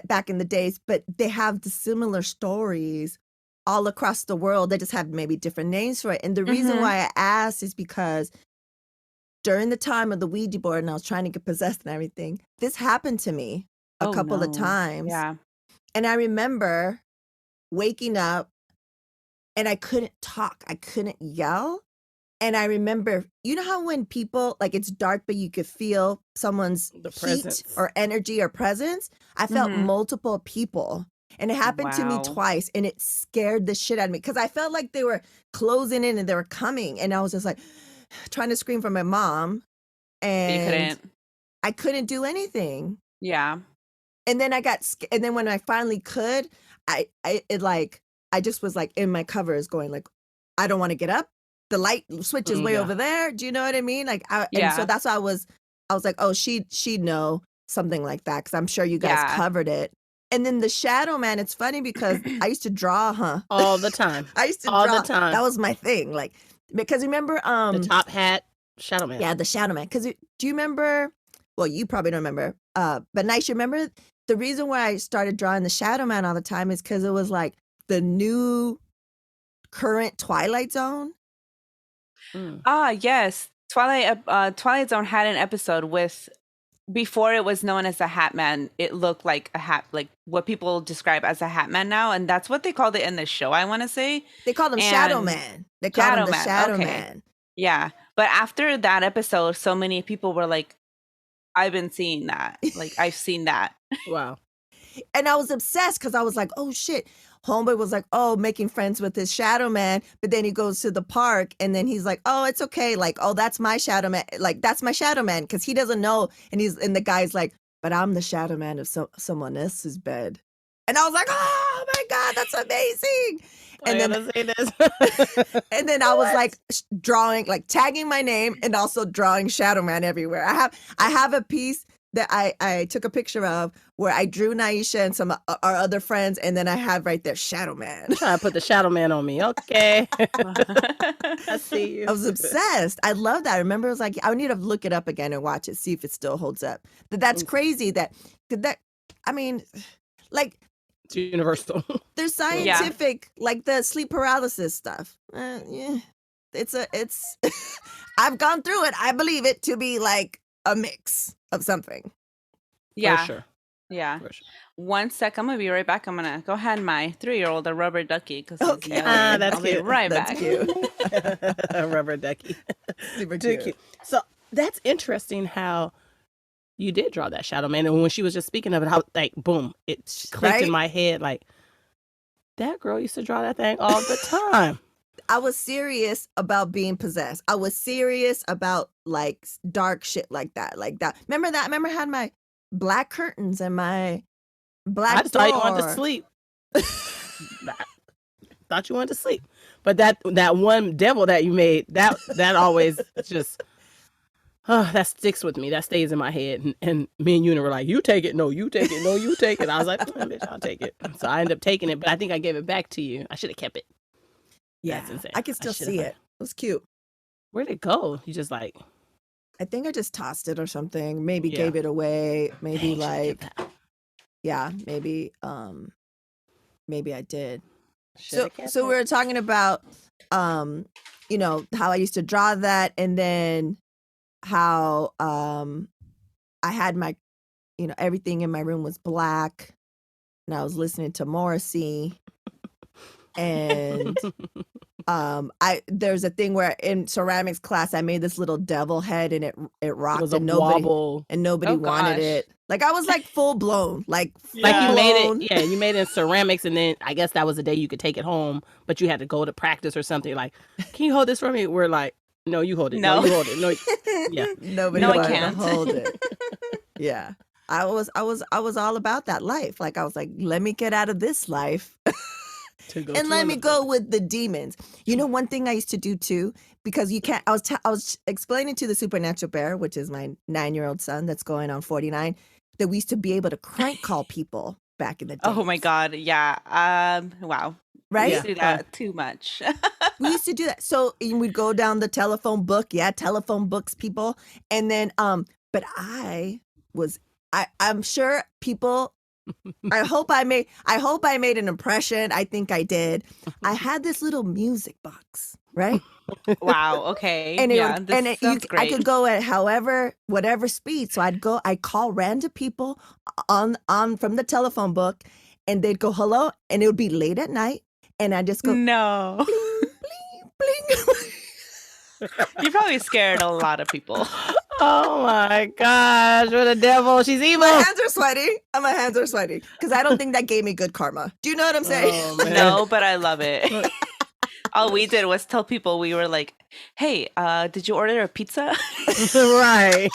back in the days, but they have the similar stories all across the world. They just have maybe different names for it. And the reason why I asked is because during the time of the Ouija board and I was trying to get possessed and everything, this happened to me a couple of times. Yeah. And I remember waking up and I couldn't talk. I couldn't yell. And I remember, you know how when people, like it's dark, but you could feel someone's heat or energy or presence? I felt multiple people. And it happened to me twice. And it scared the shit out of me because I felt like they were closing in and they were coming. And I was just like trying to scream for my mom. And I couldn't do anything. Yeah. And then and then when I finally could, I just was like in my covers going like, I don't want to get up. The light switch is way over there. Do you know what I mean? Like, and so that's why I was like, oh, she'd know something like that because I'm sure you guys covered it. And then the shadow man, it's funny because I used to draw, all the time. I used to all draw. the time. That was my thing. Like, because remember, the top hat, shadow man. Yeah, the shadow man. Because do you remember? Well, you probably don't remember. But Nyysha, remember the reason why I started drawing the shadow man all the time is because it was like the new current Twilight Zone? Yes. Twilight Zone had an episode with, before it was known as the Hat Man, it looked like a hat, like what people describe as a Hat Man now, and that's what they called it in the show, I want to say. They called him Shadow Man. They called him the Shadow Man. Yeah. But after that episode, so many people were like, I've been seeing that. Like, I've seen that. Wow. And I was obsessed because I was like, oh shit. Homeboy was like, oh, making friends with his Shadow Man. But then he goes to the park and then he's like, oh, it's okay. Like, oh, that's my Shadow Man. Like, that's my Shadow Man. Because he doesn't know. And the guy's like, but I'm the Shadow Man of someone else's bed. And I was like, oh my God, that's amazing. And and then I was like drawing, like tagging my name and also drawing Shadow Man everywhere. I have a piece that I took a picture of where I drew Nyysha and some our other friends, and then I have right there Shadow Man. Trying to put the Shadow Man on me. Okay. I see you. I was obsessed. I love that. I remember it was like, I need to look it up again and watch it, see if it still holds up. But that's crazy that I mean, like, it's universal. There's scientific, like the sleep paralysis stuff. Yeah, it's I've gone through it. I believe it to be like a mix of something. Yeah. For sure. Yeah. For sure. 1 sec. I'm going to be right back. I'm going to go hand my 3-year-old a rubber ducky. Okay. That's I'll cute. be right back. That's cute. A rubber ducky. Super Too cute. cute. So that's interesting how you did draw that Shadow Man. And when she was just speaking of it, how, like, boom, it clicked in my head. Like, that girl used to draw that thing all the time. I was serious about being possessed. I was serious about like dark shit like that. Remember that? Remember I had my black curtains and my black I just thought you wanted to sleep. Thought you wanted to sleep. But that one devil that you made, that always just, that sticks with me. That stays in my head. And me and Una were like, you take it. No, you take it. No, you take it. I was like, bitch, I'll take it. So I ended up taking it, but I think I gave it back to you. I should have kept it. Yeah, that's insane. I can still see it. It was cute. Where'd it go? You just like, I think I just tossed it or something. Maybe gave it away. Maybe maybe I did. So we were talking about you know, how I used to draw that, and then how I had my, you know, everything in my room was black and I was listening to Morrissey. And there's a thing where in ceramics class I made this little devil head and it rocked and nobody wanted it. Like I was like full blown, like you made it. Yeah, you made it in ceramics, and then I guess that was the day you could take it home, but you had to go to practice or something. Like, can you hold this for me? We're like, no, you hold it. No, you hold it. No, yeah, nobody wanted to hold it. Yeah, I was all about that life. Like I was like, let me get out of this life. And let me go with the demons. You know, one thing I used to do too, because you can't, I was explaining to the Supernatural Bear, which is my 9-year-old son that's going on 49, that we used to be able to crank call people back in the day. Oh my God. Yeah. Wow. Right? We used to do that too much. We used to do that. So we'd go down the telephone book. Yeah, telephone books, people. And then, but I'm sure people, I hope I made an impression. I think I did. I had this little music box, right? Wow. Okay. And great. I could go at whatever speed. So I'd call random people on from the telephone book, and they'd go hello, and it would be late at night, and I just go no, bling, bling, bling. You probably scared a lot of people. Oh my gosh, what a devil. She's evil. My hands are sweaty. My hands are sweaty because I don't think that gave me good karma. Do you know what I'm saying? Oh, no, but I love it. All we did was tell people, we were like, hey, did you order a pizza? Right.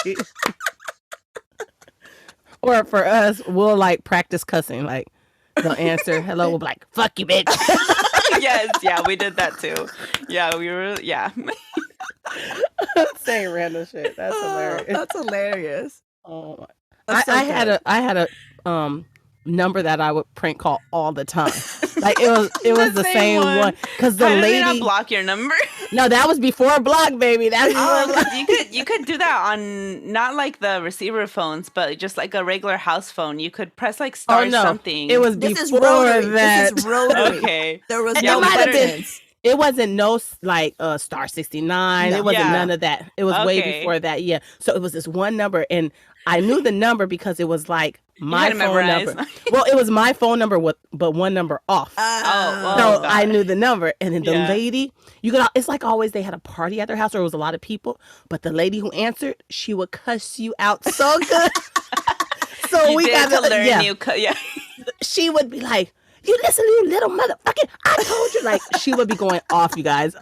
Or for us, we'll like practice cussing. Like, they'll answer hello, we'll be like, fuck you, bitch. Yes, yeah, we did that too. Yeah, we were, yeah. Saying random shit. That's hilarious. That's hilarious. Oh, I had a number that I would prank call all the time. Like it was the same one because the lady not block your number. No, that was before block, baby. That's you could do that on not like the receiver phones, but just like a regular house phone. You could press like star something. It was this before is that. This is rotary. Okay, there was no buttons. It wasn't Star 69. No. It wasn't Yeah. none of that. It was way Okay. before that. Yeah. So it was this one number, and I knew the number because it was like my had to phone memorize. number. Well, it was my phone number but one number off. Oh, So God. I knew the number, and then the Yeah. lady, it's like always they had a party at their house, or it was a lot of people, but the lady who answered, she would cuss you out so good. So You we did got to learn yeah. yeah. She would be like, "You listen, you little motherfucker! I told you!" Like she would be going off, you guys.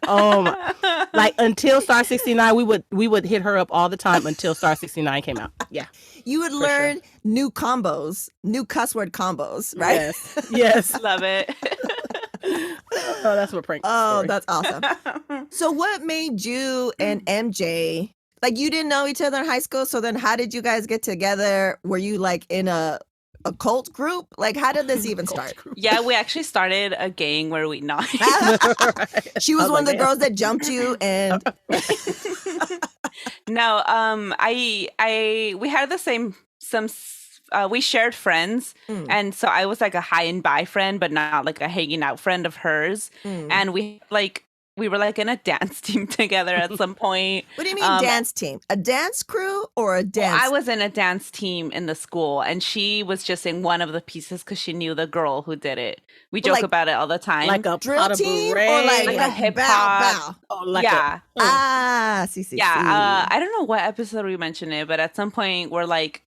Like until Star 69, we would hit her up all the time until Star 69 came out. Yeah, You would learn new combos, new cuss word combos, right? Yes, yes. Love it. Oh, that's what prank. Oh, story. that's awesome. So what made you and MJ, like you didn't know each other in high school, so then how did you guys get together? Were you like in a cult group? Like how did this even start? Yeah, we actually started a gang where we not. She was I was one of the like, girls that jumped you and No, we had the same we shared friends, and so I was like a high and by friend, but not like a hanging out friend of hers. And we were like in a dance team together at some point. What do you mean dance team? A dance crew or a dance? I was in a dance team in the school, and she was just in one of the pieces because she knew the girl who did it. We joke like- about it all the time. like a drill pot of team or beret. Like a hip bow, hop. bow? Oh, like Yeah. See. Yeah, I don't know what episode we mentioned it, but at some point we're like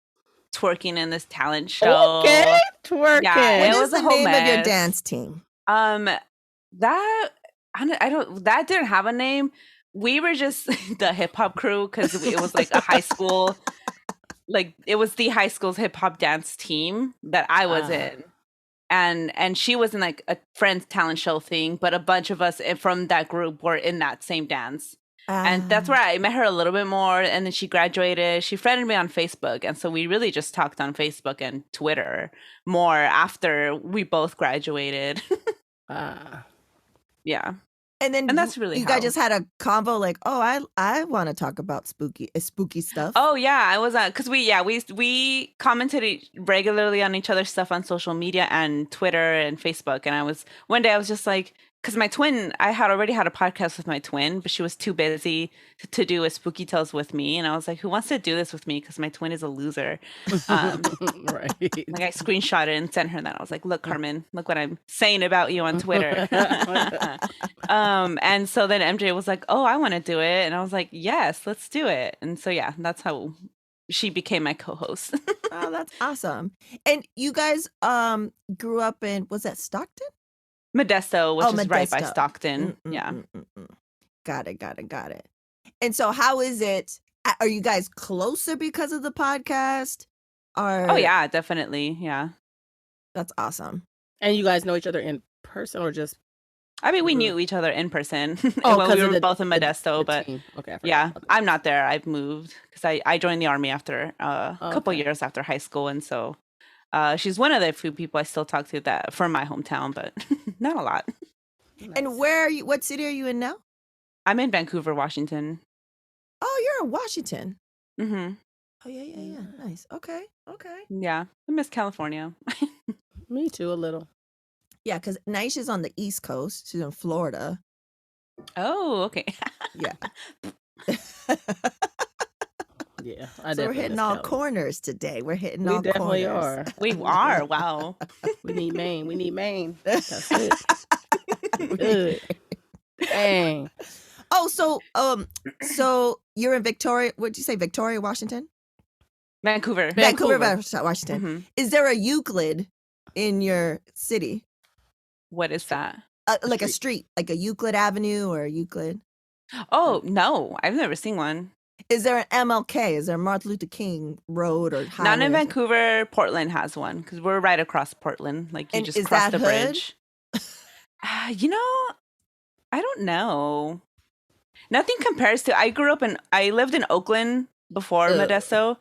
twerking in this talent show. Okay, twerking. Yeah, What it is was the a whole name of your mess. dance team? That I don't that didn't have a name. We were just the hip hop crew because it was like a high school, like it was the high school's hip hop dance team that I was in. And she was in like a friend's talent show thing, but a bunch of us from that group were in that same dance. And that's where I met her a little bit more. And then she graduated. She friended me on Facebook. And so we really just talked on Facebook and Twitter more after we both graduated. Yeah. And that's really you how. guys just had a convo like, oh, I want to talk about spooky stuff. Oh yeah, I was because we commented regularly on each other's stuff on social media and Twitter and Facebook. And one day I was just like, because my twin, I had already had a podcast with my twin, but she was too busy to do Espooky Tales with me. And I was like, who wants to do this with me? Because my twin is a loser. Right. Like I screenshot it and sent her that. I was like, look, Carmen, look what I'm saying about you on Twitter. And so then MJ was like, oh, I want to do it. And I was like, yes, let's do it. And so, yeah, that's how she became my co-host. Oh, that's awesome. And you guys grew up in, was that Stockton? Modesto, which is right by Modesto. Stockton. Yeah. Got it. And so how is it? Are you guys closer because of the podcast? Oh, yeah, definitely. Yeah. That's awesome. And you guys know each other in person or just? I mean, we knew each other in person. Oh, well, 'cause we of were the- both in Modesto, but team. Okay, I forgot. yeah, Okay. I'm not there. I've moved because I joined the Army after a couple Okay. years after high school. And so she's one of the few people I still talk to that from my hometown, but not a lot. And where are you? What city are you in now? I'm in Vancouver, Washington. Oh, you're in Washington. Mm-hmm. Oh, yeah. Nice. Okay. Yeah, I miss California. Me too, a little. Yeah, because Nyysha's on the East Coast. She's in Florida. Oh, okay. Yeah. Yeah, So we're hitting all corners today. We're hitting all corners. We definitely are. We are. Wow. We need Maine. That's it. Good. Dang. Oh, so you're in Victoria. What'd you say? Victoria, Washington? Vancouver. Vancouver, Washington. Mhm. Is there a Euclid in your city? What is that? Like a street, like a Euclid Avenue or a Euclid? Oh, no. I've never seen one. Is there an MLK? Is there Martin Luther King Road or highway? Not in or Vancouver. Portland has one because we're right across Portland. Like you And just is cross that the hood? bridge. I don't know. Nothing compares to. I lived in Oakland before Ugh. Modesto,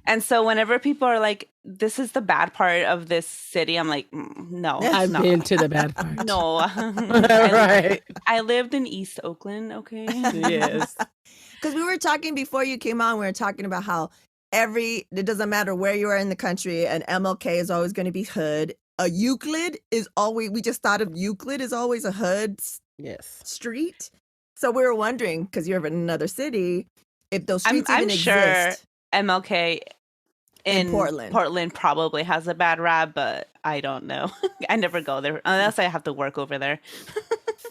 and so whenever people are like, "This is the bad part of this city," I'm like, "No, it's I've not. been to the bad part. No, Right. I lived in East Oakland. Okay. Yes. Because we were talking before you came on, we were talking about how it doesn't matter where you are in the country, an MLK is always going to be hood. A Euclid is always, we just thought of Euclid is always a hood Yes. street. So we were wondering, because you're in another city, if those streets I'm even sure exist MLK in Portland. Portland probably has a bad rap, but I don't know. I never go there unless I have to work over there.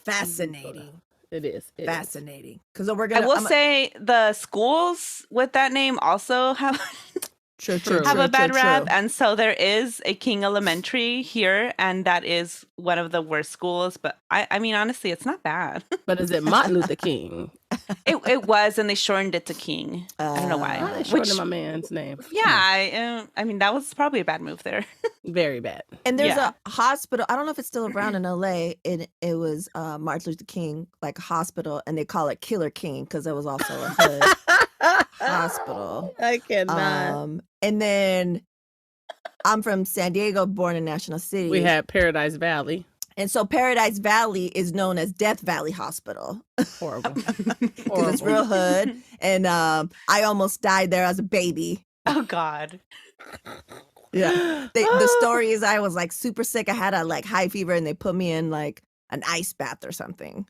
Fascinating. It is. Fascinating. Because we're I gonna. will say the schools with that name also have a bad rap, and so there is a King Elementary here, and that is one of the worst schools. But I mean, honestly, it's not bad. But is it Martin Luther King? It was, and they shortened it to King. I don't know why. Why they shortened my man's name? Yeah, I mean that was probably a bad move there. Very bad. And there's a hospital. I don't know if it's still around in LA. It was Martin Luther King like hospital, and they call it Killer King because it was also a hood hospital. I cannot. And then I'm from San Diego, born in National City. We had Paradise Valley. And so Paradise Valley is known as Death Valley Hospital. Horrible. Because it's real hood. And I almost died there as a baby. Oh, God. Yeah. The story is I was like super sick. I had a like high fever and they put me in like an ice bath or something.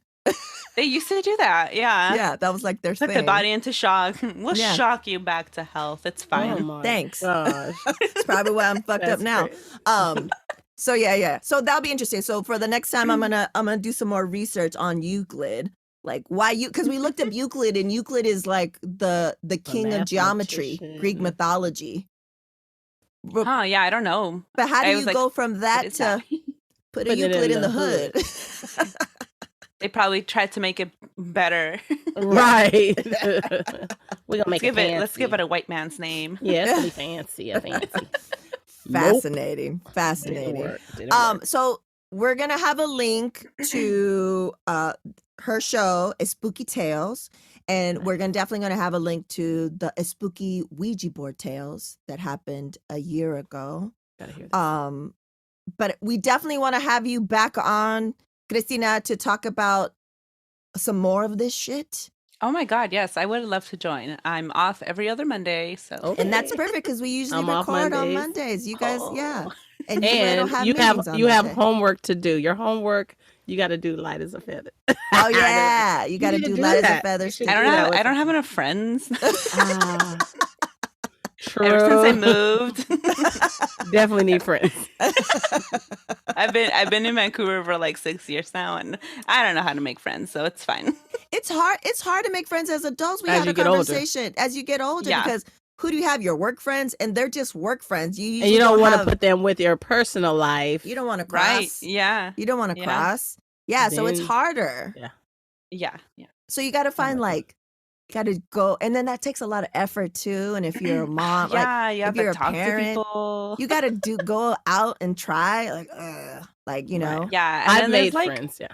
They used to do that. Yeah. Yeah, that was like their Took thing. the body into shock. We'll shock you back to health. It's fine. Oh my Thanks. gosh. It's probably why I'm fucked up now. Great. So yeah. So that'll be interesting. So for the next time I'm gonna do some more research on Euclid. Like why because we looked up Euclid and Euclid is like the king of geometry, Greek mythology. Huh, yeah, I don't know. But how do you go from that to put a Euclid in the hood? They probably tried to make it better. Right. We're gonna make it fancy. Let's give it a white man's name. Yeah, it's really fancy. Fancy. Fascinating. Fascinating. Didn't work. So we're gonna have a link to her show, Espooky Tales. And we're definitely gonna have a link to the Espooky Ouija board tales that happened a year ago. Gotta hear this. But we definitely want to have you back on, Cristina, to talk about some more of this shit. Oh my God, yes, I would love to join. I'm off every other Monday, so and that's perfect because we usually record on Mondays. You guys, and you have homework to do. Your homework, you got to do light as a feather. Oh yeah, you got to do light as a feather. I don't have enough friends. True. Ever since I moved, definitely need friends. I've been in Vancouver for like 6 years now, and I don't know how to make friends, so it's fine. It's hard to make friends as adults. We had a conversation as you get older because who do you have? Your work friends, and they're just work friends. You don't want to put them with your personal life. You don't want to cross. Right? Yeah. You don't want to cross. Yeah. So it's harder. Yeah. So you got to find got to go, and then that takes a lot of effort too. And if you're a mom, you have if you're to talk a parent, to people. you got to go out and try, you know. Right. Yeah, and I've made friends. Yeah,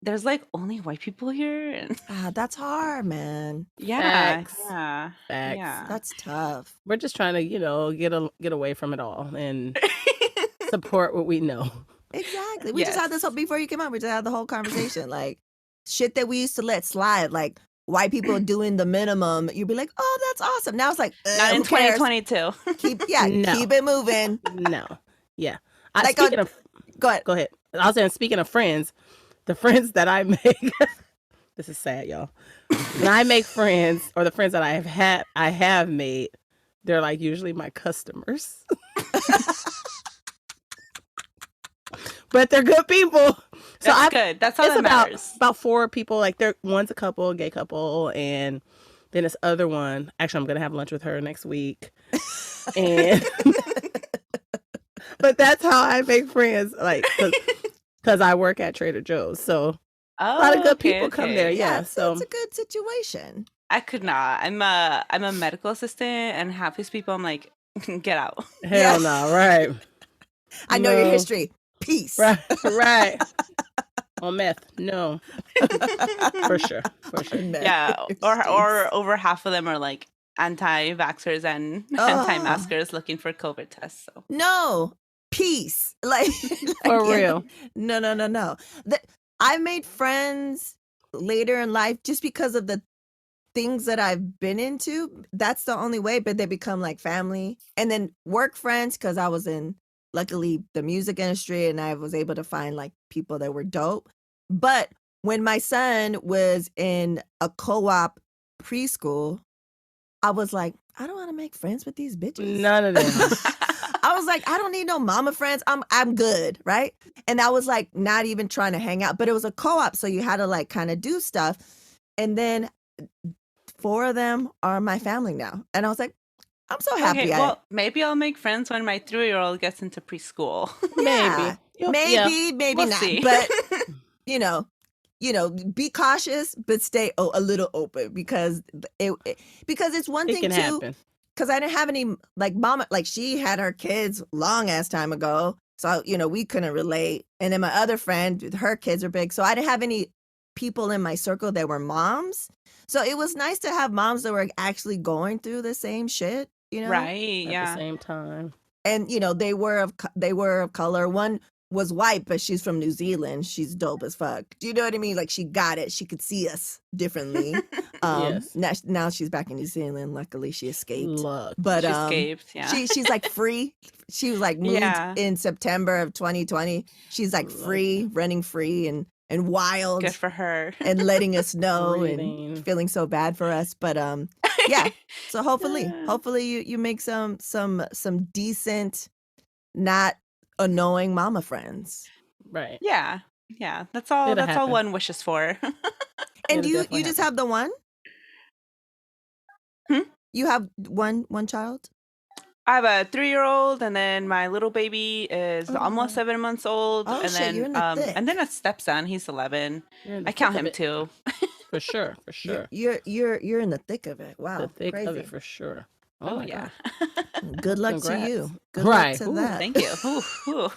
there's like only white people here, and that's hard, man. Facts. Yeah, that's tough. We're just trying to get away from it all and support what we know. Exactly. We just had this before you came out. We just had the whole conversation, like shit that we used to let slide, like white people doing the minimum. You'd be like, "Oh, that's awesome." Now it's like, not in 2022. Keep it moving. No, yeah. Go ahead. Go ahead. I was saying, speaking of friends, the friends that I make. This is sad, y'all. When I make friends, or the friends that I have made, they're like usually my customers. But they're good people. So that's good. That's all that matters. About 4 people. Like one's a couple, a gay couple, and then this other one. Actually, I'm gonna have lunch with her next week. And but that's how I make friends. Like because I work at Trader Joe's, so a lot of good people come there. Yeah, so it's a good situation. I could not. I'm a medical assistant, and half these people, I'm like, get out. Hell no, right? I know your history. Peace. Right. On meth, no. For sure. Yeah, or over half of them are like anti-vaxxers and anti-maskers looking for COVID tests. So no, peace. Like for real. No. I made friends later in life just because of the things that I've been into. That's the only way, but they become like family. And then work friends because I was in, luckily, the music industry, and I was able to find like people that were dope. But when my son was in a co-op preschool, I was like, I don't want to make friends with these bitches. None of them. I was like, I don't need no mama friends. I'm good, right? And I was like not even trying to hang out, but it was a co-op, so you had to like kind of do stuff. And then 4 of them are my family now. And I was like, I'm so happy. Okay, well, maybe I'll make friends when my 3-year-old gets into preschool. Yeah, maybe We'll not. see. But you know, be cautious, but stay a little open because it's one It thing can too. happen. Because I didn't have any like mama, like she had her kids long ass time ago, so we couldn't relate. And then my other friend, her kids are big, so I didn't have any people in my circle that were moms. So it was nice to have moms that were actually going through the same shit, Right, At yeah. the same time. And they were of color. One was white, but she's from New Zealand. She's dope as fuck. Do you know what I mean? Like she got it. She could see us differently. Yes. Now she's back in New Zealand. Luckily, she escaped. Look. But She escaped, yeah. she's like free. She was like moved Yeah. in September of 2020. She's like free, running free and wild. Good for her. And letting us know Breathing. and feeling so bad for us. But yeah. So hopefully you make some decent, not annoying mama friends. Right. Yeah. That's all. It'll That's all happen. one wishes for. And It'll you definitely just happen. have the one? You have one child? I have a 3-year-old, and then my little baby is almost 7 months old, Oh, and shit, then you're in the thick. and then a stepson. He's 11. You're in the I count thick him of it. too. For sure. For sure. You're in the thick of it. Wow. The thick crazy. of it for sure. Oh, my yeah. God. Good luck Congrats. to you. Good Right. luck to Ooh, that. Thank you. Ooh.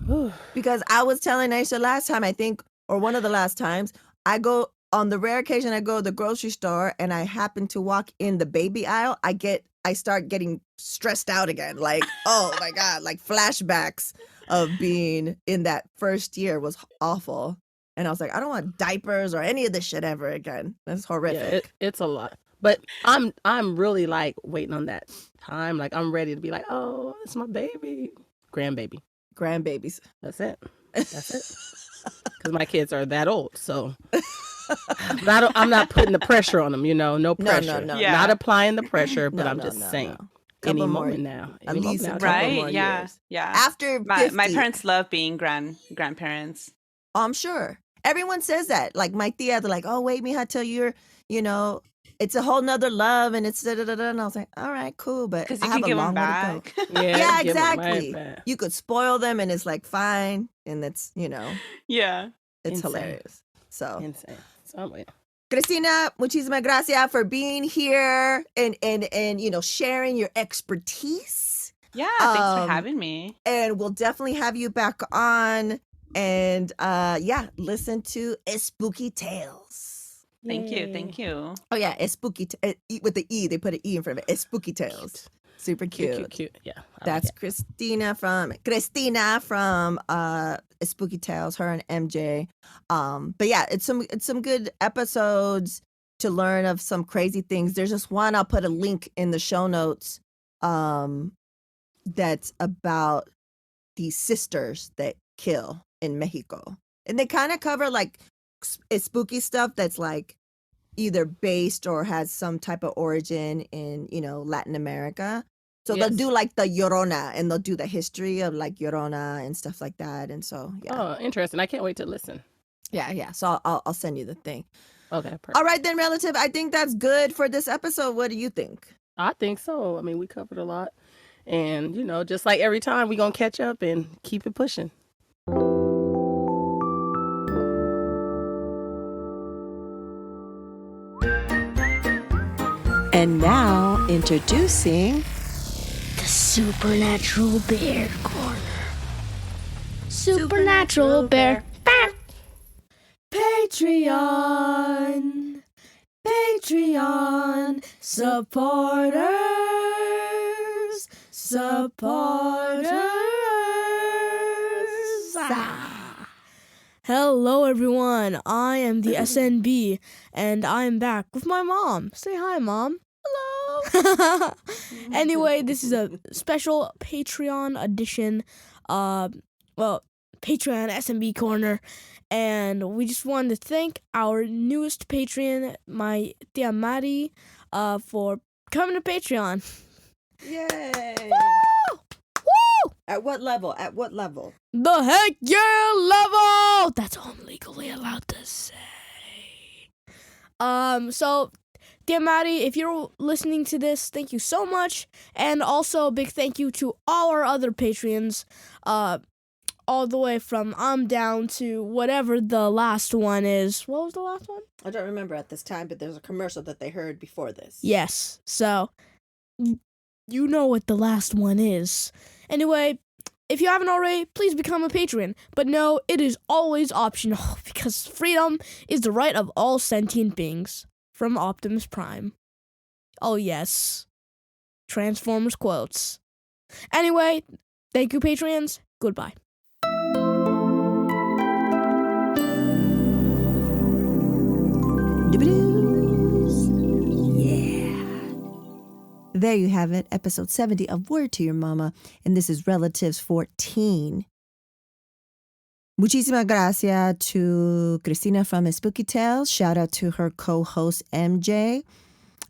Whew. Because I was telling Nyysha last time, I think, or one of the last times, I go on the rare occasion I go to the grocery store and I happen to walk in the baby aisle, I start getting stressed out again. Like, oh my God, like flashbacks of being in that first year was awful. And I was like, I don't want diapers or any of this shit ever again. That's horrific. Yeah, it's a lot. But I'm really like waiting on that time. Like I'm ready to be like, oh, it's my baby. Grandbabies. That's it. Because my kids are that old. So but I'm not putting the pressure on them, no pressure. No. Yeah. Not applying the pressure, but No, I'm no, just no, saying. no. Any Couple more- moment now. at Any least moment a now. couple Right? more Yeah. years. Yeah. After My 50. parents love being grandparents. I'm sure. Everyone says that. Like my tia, they're like, oh, wait, mija, till you're, it's a whole nother love and it's da-da-da-da. And I was like, all right, cool. But Because I you have can a give long them way to go. back. Yeah, give 'em right exactly. back. You could spoil them and it's like fine. And it's, Yeah. it's Insane. hilarious. So, Insane. So I'm waiting. Cristina, muchísimas gracias for being here and sharing your expertise. Yeah. Thanks for Um, having me. And we'll definitely have you back on and listen to Espooky Tales. Thank you. Yay. Thank you. Oh yeah, Espooky with the E. They put an E in front of it. Espooky Tales. Super cute. Cute. Yeah. I That's like Cristina from Espooky Tales, her and MJ. But yeah, it's some good episodes to learn of some crazy things. There's just one I'll put a link in the show notes that's about these sisters that kill in Mexico. And they kind of cover like spooky stuff that's like either based or has some type of origin in, Latin America. So Yes. they'll do like the Llorona and they'll do the history of like Llorona and stuff like that. And so, yeah. Oh, interesting. I can't wait to listen. Yeah. So I'll send you the thing. Okay, perfect. All right then, relative. I think that's good for this episode. What do you think? I think so. I mean, we covered a lot. And, just like every time, we're going to catch up and keep it pushing. And now introducing The Supernatural Bear Corner. Supernatural Bear. Patreon supporters. Hello everyone, I am the SNB and I'm back with my mom. Say hi, Mom. Hello. Anyway, this is a special Patreon edition. Patreon SMB Corner. And we just wanted to thank our newest patron, my tia Mari, for coming to Patreon. Yay! Woo! Woo! At what level? At what level? The heck yeah level! That's all I'm legally allowed to say. So, dear Maddie, if you're listening to this, thank you so much. And also a big thank you to all our other Patreons, all the way from I'm down to whatever the last one is. What was the last one? I don't remember at this time, but there's a commercial that they heard before this. Yes, so you know what the last one is. Anyway, if you haven't already, please become a patron. But no, it is always optional because freedom is the right of all sentient beings. From Optimus Prime. Oh yes. Transformers quotes. Anyway, thank you, Patreons. Goodbye. There you have it, episode 70 of Word to Your Mama, and this is Relatives 14. Muchísimas gracias to Cristina from Espooky Tales. Shout out to her co-host MJ.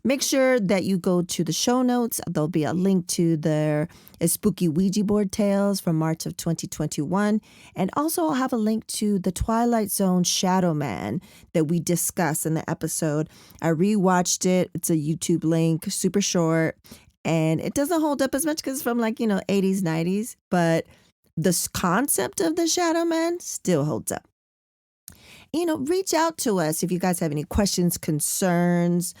Make sure that you go to the show notes. There'll be a link to their Spooky Ouija board tales from March of 2021. And also I'll have a link to the Twilight Zone Shadow Man that we discussed in the episode. I rewatched it. It's a YouTube link, super short. And it doesn't hold up as much because it's from 80s, 90s. But the concept of the Shadow Man still holds up. Reach out to us if you guys have any questions, concerns,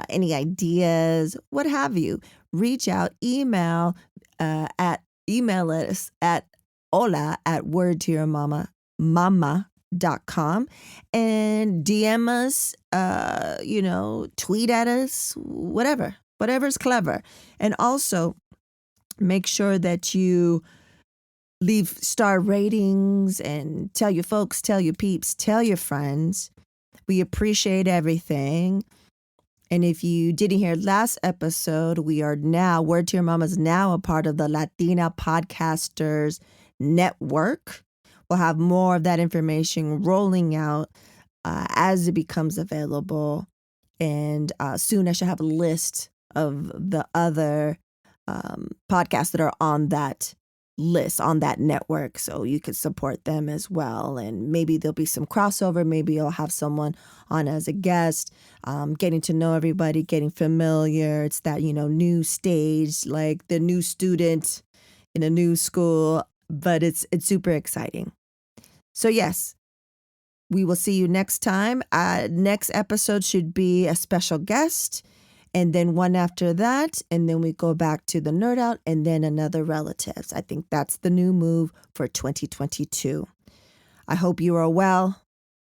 any ideas, what have you. Reach out, email us at hola@wordtoyourmama.com and DM us, tweet at us, whatever's clever. And also make sure that you leave star ratings and tell your folks, tell your peeps, tell your friends. We appreciate everything. And if you didn't hear last episode, Word to Your Mama is now a part of the Latina Podcasters Network. We'll have more of that information rolling out as it becomes available. And soon I should have a list of the other podcasts that are on that list, on that network, so you could support them as well. And maybe there'll be some crossover. Maybe I'll have someone on as a guest, getting to know everybody, getting familiar. It's that, new stage, like the new student in a new school, but it's super exciting. So yes, we will see you next time. Next episode should be a special guest, and then one after that, and then we go back to the Nerd Out, and then another Relatives. I think that's the new move for 2022. I hope you are well.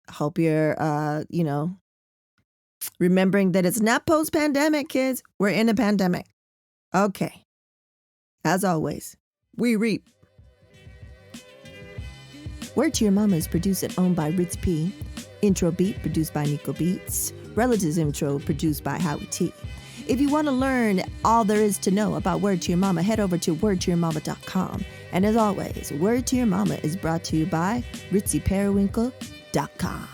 I hope you're, remembering that it's not post-pandemic, kids. We're in a pandemic. Okay. As always, we reap. Word to Your Mama is produced and owned by Ritzy P. Intro beat produced by Nico Beats. Relatives intro produced by Howie T. If you want to learn all there is to know about Word to Your Mama, head over to wordtoyourmama.com. And as always, Word to Your Mama is brought to you by ritzyperiwinkle.com.